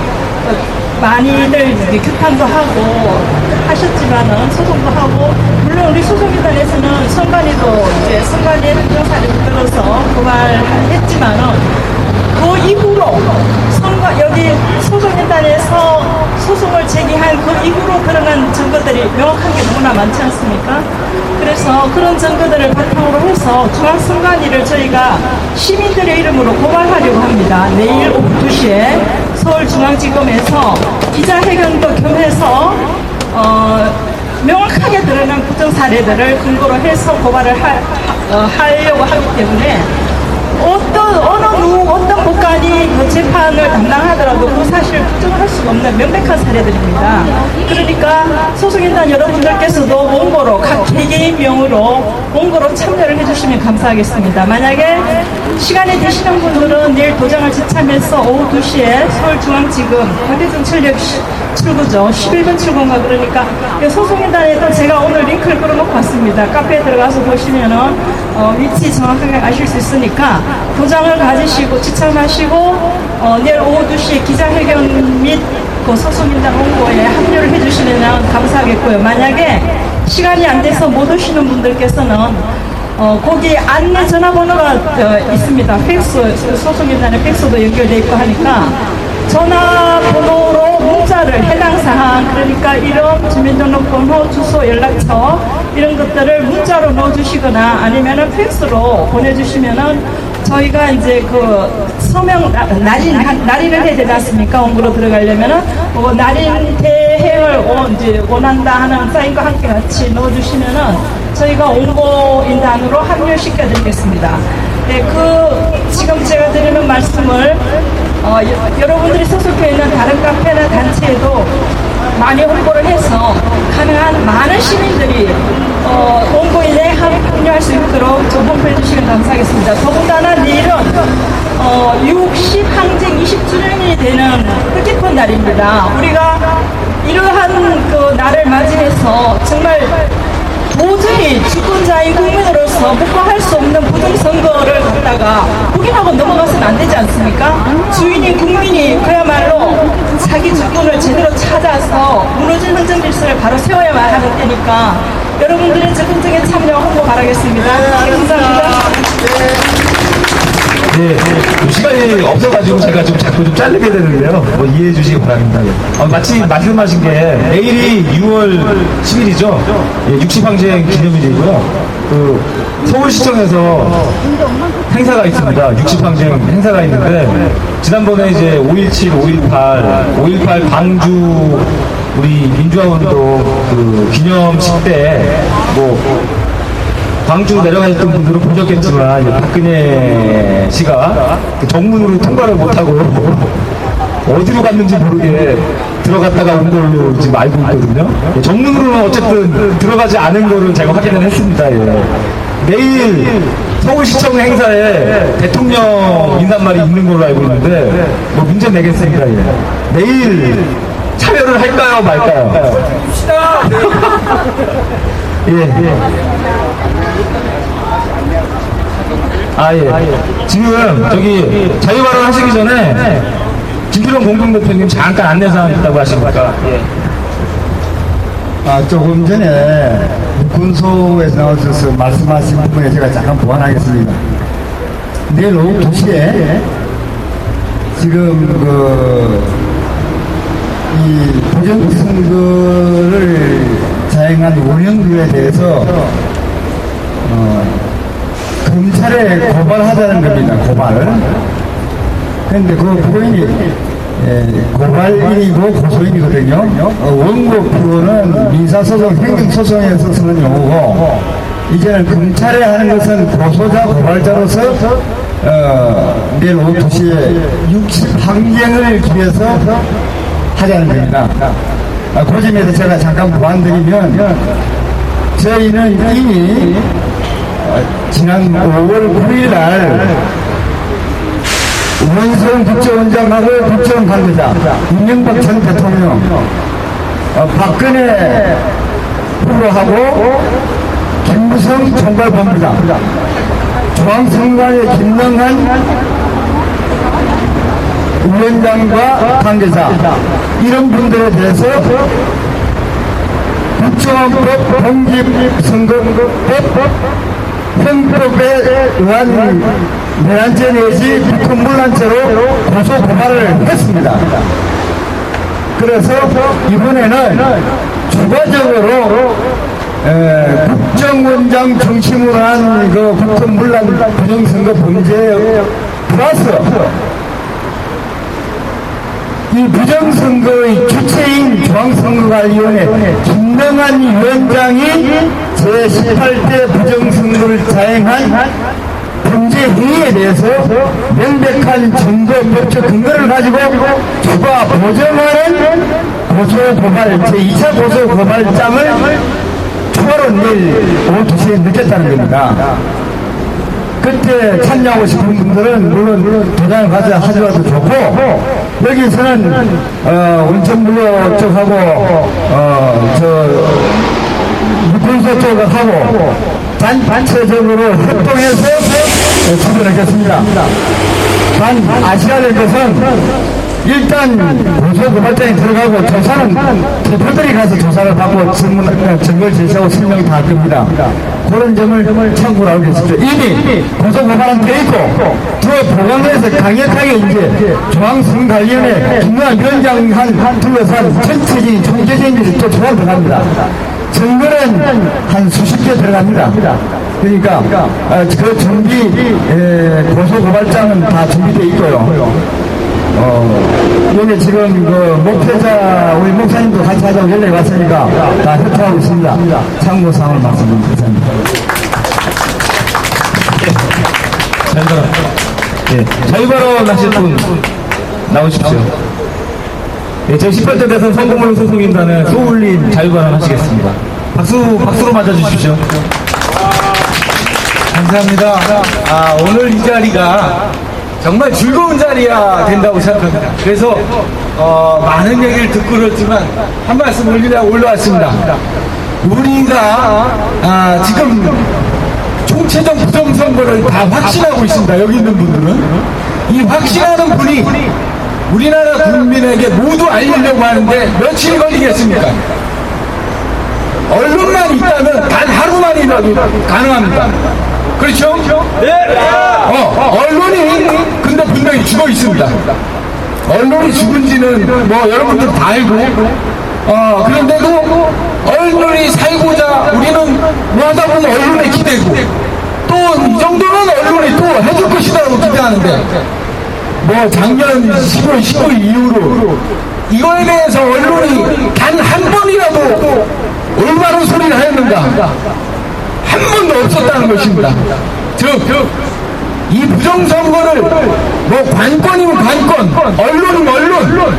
많이들 이제 규탄도 하고 하셨지만은 소송도 하고, 물론 우리 소송기관에서는 선관위도 이제 선관위의 부정사를 들어서 고발했지만은 그 이후로 여기 소송기관에서 소송을 제기한 그 이후로 드러난 증거들이 명확한 게 너무나 많지 않습니까? 그래서 그런 증거들을 바탕으로 해서 중앙선관위를 저희가 시민들의 이름으로 고발하려고 합니다. 내일 오후 2시에 서울중앙지검에서 기자회견도 겸해서 명확하게 드러난 부정 사례들을 근거로 해서 고발을 하려고 하기 때문에 어떤 법관이 그 재판을 담당하더라도 그 사실을 부정할 수가 없는 명백한 사례들입니다. 그러니까 소속인단 여러분들께서도 원고로 각 개개인 명으로 원고로 참여를 해주시면 감사하겠습니다. 만약에 시간이 되시는 분들은 내일 도장을 지참해서 오후 2시에 서울중앙지검 박대중철역 출구죠. 11번 출구인가. 그러니까 소속인단에도 제가 오늘 링크를 끌어놓고 왔습니다. 카페에 들어가서 보시면은 위치 정확하게 아실 수 있으니까 도장을 가지시고 지참하시고 내일 오후 2시에 기자회견 및 그 소속인단 홍보에 합류를 해주시면 감사하겠고요. 만약에 시간이 안 돼서 못 오시는 분들께서는 거기 안내 전화번호가 있습니다. 팩스, 소속인단의 팩스도 연결되어 있고 하니까 전화번호로 문자를 해당 사항, 그러니까 이름, 주민등록번호, 주소, 연락처 이런 것들을 문자로 넣어주시거나 아니면은 팩스로 보내주시면은 저희가 이제 그 서명 날인을 해야 되지 않습니까? 원고로 들어가려면은 날인 대행을 이제 원한다 하는 사인과 함께 같이 넣어주시면은 저희가 원고인단으로 합류시켜드리겠습니다. 네, 지금 제가 드리는 말씀을 여러분들이 소속해 있는 다른 카페나 단체에도 많이 홍보를 해서 가능한 많은 시민들이 원고인에 합류할 수 있도록 좀 홍보해 주시면 감사하겠습니다. 더군다나 내일은 60 항쟁 20주년이 되는 뜻깊은 날입니다. 우리가 이러한 그 날을 맞이해서 정말 도저히 주권자인 국민으로서 묵과할 수 없는 부정선거를 갖다가 포기하고 넘어가서는 안 되지 않습니까? 주인인 국민이 그야말로 자기 주권을 제대로 찾아서 무너진 헌정질서를 바로 세워야만 하는 때니까 여러분들의 적극적인 참여 홍보 바라겠습니다. 감사합니다. 네, 시간이 없어가지고 제가 좀 자꾸 좀 자르게 되는데요. 뭐 이해해 주시기 바랍니다. 마치 말씀하신 게 내일이 6월 10일이죠. 예, 60항쟁 기념일이고요. 그 서울시청에서 행사가 있습니다. 60항쟁 행사가 있는데 지난번에 이제 5.17, 5.18 광주 우리 민주화운동 그 기념식 때 광주 내려가셨던 분들은 보셨겠지만 박근혜 씨가 정문으로 통과를 못하고 어디로 갔는지 모르게 들어갔다가 온 걸로 지금 알고 있거든요. 정문으로는 어쨌든 들어가지 않은 거를 제가 확인을 했습니다. 예. 내일 서울시청 행사에 대통령 인사말이 있는 걸로 알고 있는데 뭐 문제 내겠습니다. 예. 내일 참여를 할까요 말까요? 예. 지금 저기 자유발언 하시기 전에 김필원 공동대표님 잠깐 안내사항 있다고 하시니까. 조금 전에 군소에서 나오셔서 말씀하신 부분에 제가 잠깐 보완하겠습니다. 내일 오후 2시에 지금 이 부정선거를 자행한 운영들에 대해서 검찰에 고발하자는 겁니다. 고발을. 그런데 그 부인이 고발인이고 고소인이거든요. 원고 피고는 민사소송, 행정소송에서 쓰는 용어고, 이제는 검찰에 하는 것은 고소자, 고발자로서 내일 오후 2시에 60항쟁을 기해서 하자는 겁니다. 그 점에서 제가 잠깐 보완드리면, 저희는 이미 지난 5월 9일 날 원성 국정원장하고 국정원 관계자, 이명박 전 대통령, 박근혜 후보하고 김무성 총괄본부장, 중앙선관위 김능한 위원장과 관계자, 이런 분들에 대해서 국정원법, 공직선거법, 형법에 의한 내란죄 내지 북한문란죄로 고소 고발을 했습니다. 그래서 이번에는 추가적으로 국정원장 중심으로 한 그 북한문란 부정선거 범죄에 플러스 이 부정선거의 주체인 중앙선거관리위원회 김능한 위원장이 제18대 부정선거를 자행한 범죄 행위에 대해서 명백한 증거, 법적 근거를 가지고 추가 보정하는 고소고발, 제2차 고소고발장을 추가로 내일 오후 2시에 늦겠다는 겁니다. 그때 참여하고 싶은 분들은 물론 도장을 가져가도 좋고, 여기서는 온천물로 쪽하고 육군소 쪽하고 단체적으로 협동해서 추진하겠습니다. 단 아시아야 될 것은 일단 고소고발장에 들어가고 조사는 대표들이 가서 조사를 받고 증거를 제시하고 설명을 다 할 겁니다. 그런 점을 참고로 알고 계십시오. 이미 고소고발은 돼 있고 더 보강해서 강력하게 이제 중앙선거관리위원회 김능한 위원장 둘러싼 전체적인 총체적인 또 조사를 들어갑니다. 증거는 한 수십 개 들어갑니다. 그러니까 그 준비 고소고발장은 다 준비되어 있고요. 여기 지금 그 목회자 우리 목사님도 같이 하자고 연락이 왔으니까 다 협조하고 있습니다. 참고사항을 말씀드립니다. 자유발언 하실 분 나오십시오. 제18대 대선 선거물 소속인단은 소울린 자유발언 하시겠습니다. 박수로 맞아주십시오. 감사합니다. 오늘 이 자리가 정말 즐거운 자리야 된다고 생각합니다. 그래서 많은 얘기를 듣고 그렇지만 한 말씀 올려왔습니다. 우리가 지금 총체적 부정선거를 다 확신하고 있습니다. 여기 있는 분들은 이 확신하는 분이 우리나라 국민에게 모두 알리려고 하는데 며칠 걸리겠습니까? 언론만 있다면 단 하루만이라도 가능합니다. 그렇죠? 네. 언론이 근데 분명히 죽어 있습니다. 언론이 죽은지는 뭐 여러분들 다 알고, 그런데도 언론이 살고자 우리는 뭐 하다 보면 언론에 기대고 또 이 정도는 언론이 또 해줄 것이라고 기대하는데, 뭐 작년 10월 15일 이후로 이거에 대해서 언론이 단 한 번이라도 올바른 소리를 하였는가? 한 번도 없었다는 것입니다. 즉, 이 부정선거를 뭐 관건이면 관건, 언론이면 언론,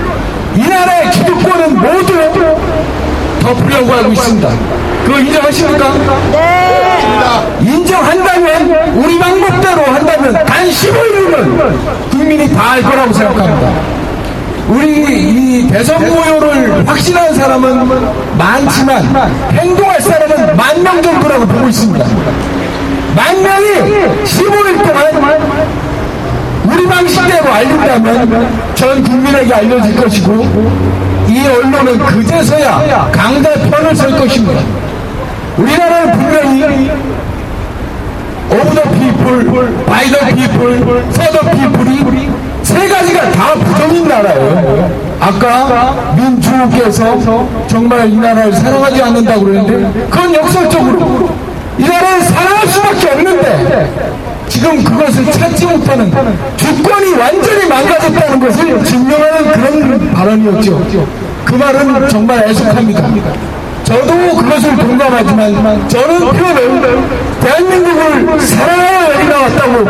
이 나라의 기득권은 모두 덮으려고 하고 있습니다. 그거 인정하십니까? 네. 인정한다면, 우리 방법대로 한다면 단 15일이면 국민이 다 알 거라고 생각합니다. 우리 이 대선 모요를 확신한 사람은 많지만 행동할 사람은 10,000명 정도라고 보고 있습니다. 10,000명이 15일 동안 우리 방식대로 알린다면 전 국민에게 알려질 것이고, 이 언론은 그제서야 강자의 편을 설 것입니다. 우리나라는 분명히 of the people, by the people, for the people이 세 가지가 다 부정인 나라예요. 아까 민주께서 정말 이 나라를 사랑하지 않는다고 그러는데, 그건 역설적으로 이 나라를 사랑할 수밖에 없는데 지금 그것을 찾지 못하는 주권이 완전히 망가졌다는 것을 증명하는 그런 발언이었죠. 그 말은 정말 애석합니다. 저도 그것을 공감하지만 저는 표현을 대한민국을 사랑하는 여기 나왔다고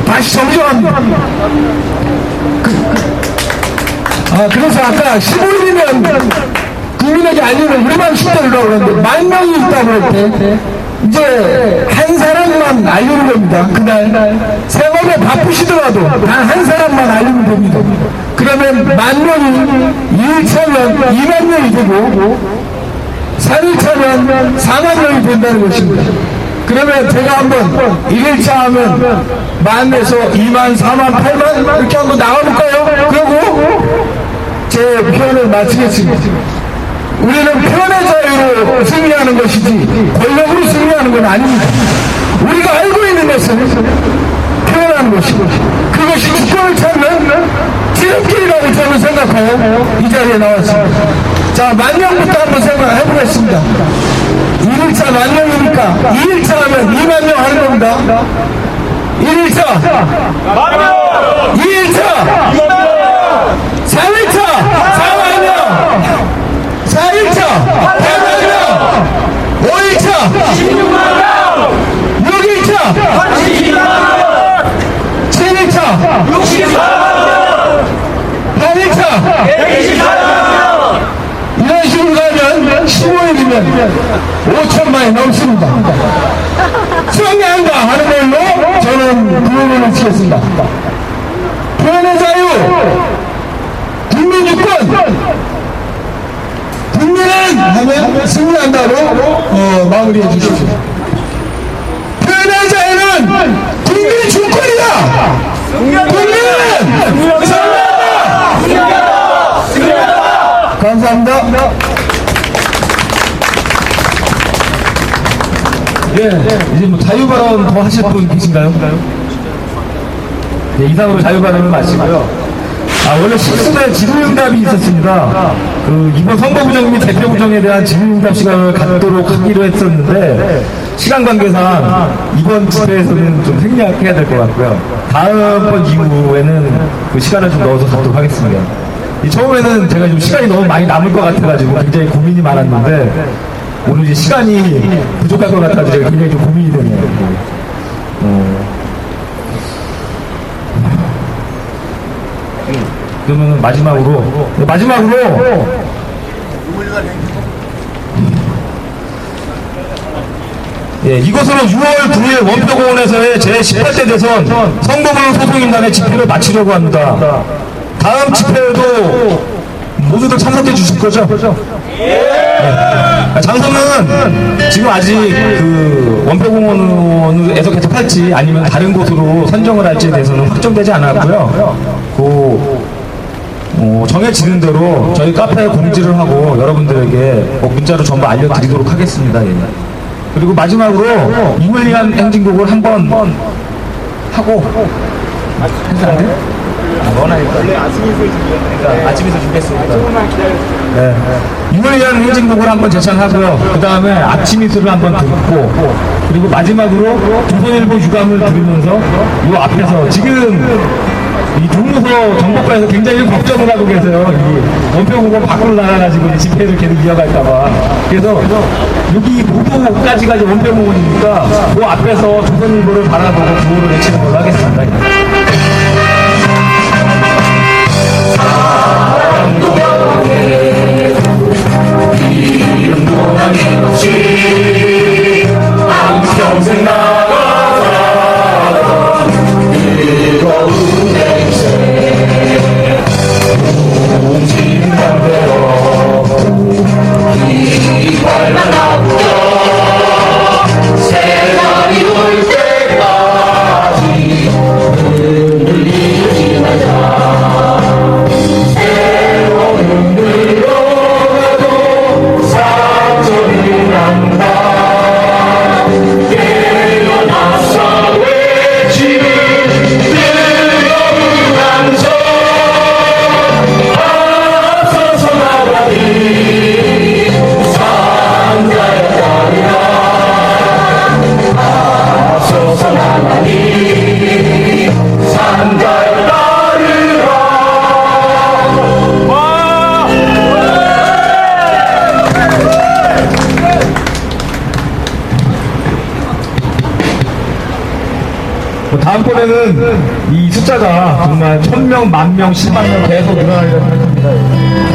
다시 정정합니다. 그래서 아까 15일이면 국민에게 알리는 우리만 10대라고 그러는데 10,000명이 있다고 할 때 이제 한 사람만 알리는 겁니다. 그날 생업에 바쁘시더라도 단 한 사람만 알리면 됩니다. 그러면 10,000명이 2일차면 20,000명이 되고 3일차면 40,000명이 된다는 것입니다. 그러면 제가 한번 1일차 하면 10,000에서 20,000, 40,000, 80,000 이렇게 한번 나가볼까요? 그리고 제 표현을 마치겠습니다. 우리는 표현의 자유로 승리하는 것이지 권력으로 승리하는 건 아닙니다. 우리가 알고 있는 것은 표현하는 것이고 그것이 주권을 찾는 지름길이라고 저는 생각하여 이 자리에 나왔습니다. 자, 10,000명부터 한번 생각해 보겠습니다. 1일차 10,000명이니까 2일차 하면 20,000명 하는 겁니다. 1일차 10,000명, 2일차 3일차 40,000명, 4일차 8,000명, 5일차 16,000명, 6일차 32,000명, 7일차 64,000명, 8일차 124,000명. 이런 식으로 가면 15일이면 5,000만이 넘습니다. 수행한가 하는 걸로 저는 구호를 치겠습니다. 표현의 자유, 국민 유권, 국민은 하면 승리한다로 마무리해 주십시오. 표현의 자유는 국민 주권이다. 국민은 승리한다. 감사합니다. 이제 뭐 자유발언 더 하실 분 계신가요? 이상으로 자유발언을 마치고요. 원래 10분의 질의응답이 있었습니다. 이번 선거부정 및 대표부정에 대한 질의응답 시간을 갖도록 하기로 했었는데 시간 관계상 이번 집회에서는 좀 생략해야 될 것 같고요. 다음번 이후에는 그 시간을 좀 넣어서 갖도록 하겠습니다. 처음에는 제가 좀 시간이 너무 많이 남을 것 같아가지고 굉장히 고민이 많았는데 오늘 이제 시간이 부족할 것 같아서 제가 굉장히 좀 고민이 되네요. 그러면 마지막으로 이것으로 6월 9일 원표공원에서의 제18대 대선 선거부 소속인단의 집회를 마치려고 합니다. 다음 집회에도 모두들 참석해 주실 거죠? 장소는 지금 아직 그 원표공원에서 계속 할지 아니면 다른 곳으로 선정을 할지에 대해서는 확정되지 않았고요. 정해지는 대로 저희 카페에 공지를 하고 여러분들에게 문자로 전부 알려드리도록 하겠습니다. 그리고 마지막으로 임을 위한 행진곡을 한번 하고 해서 안 돼? 원래 아침에서 준비했으니까 임을 위한 행진곡을 한번 제창하고요. 그 다음에 아침 이슬을 한번 듣고 그리고 마지막으로 조선일보 유감을 들으면서 이 앞에서 지금 이 동무서 정보과에서 굉장히 걱정을 하고 계세요. 이 원표공원 밖으로 나가가지고 집회를 계속 이어갈까봐. 그래서 여기 모두까지가 이제 원표공원이니까 그 앞에서 조선일보를 바라보고 구호를 외치는 걸로 하겠습니다. 평생 나가던 뜨거운 냄새 움직이는 대로 이빨만 나쁘죠. 세상이 올 때까지 흔들리지 말자. 새로운 눈으로 다음번에는 이 숫자가 정말 1000명, 10,000명, 10만 명 계속 늘어나려고 합니다.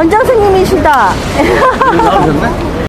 원장 스님이시다.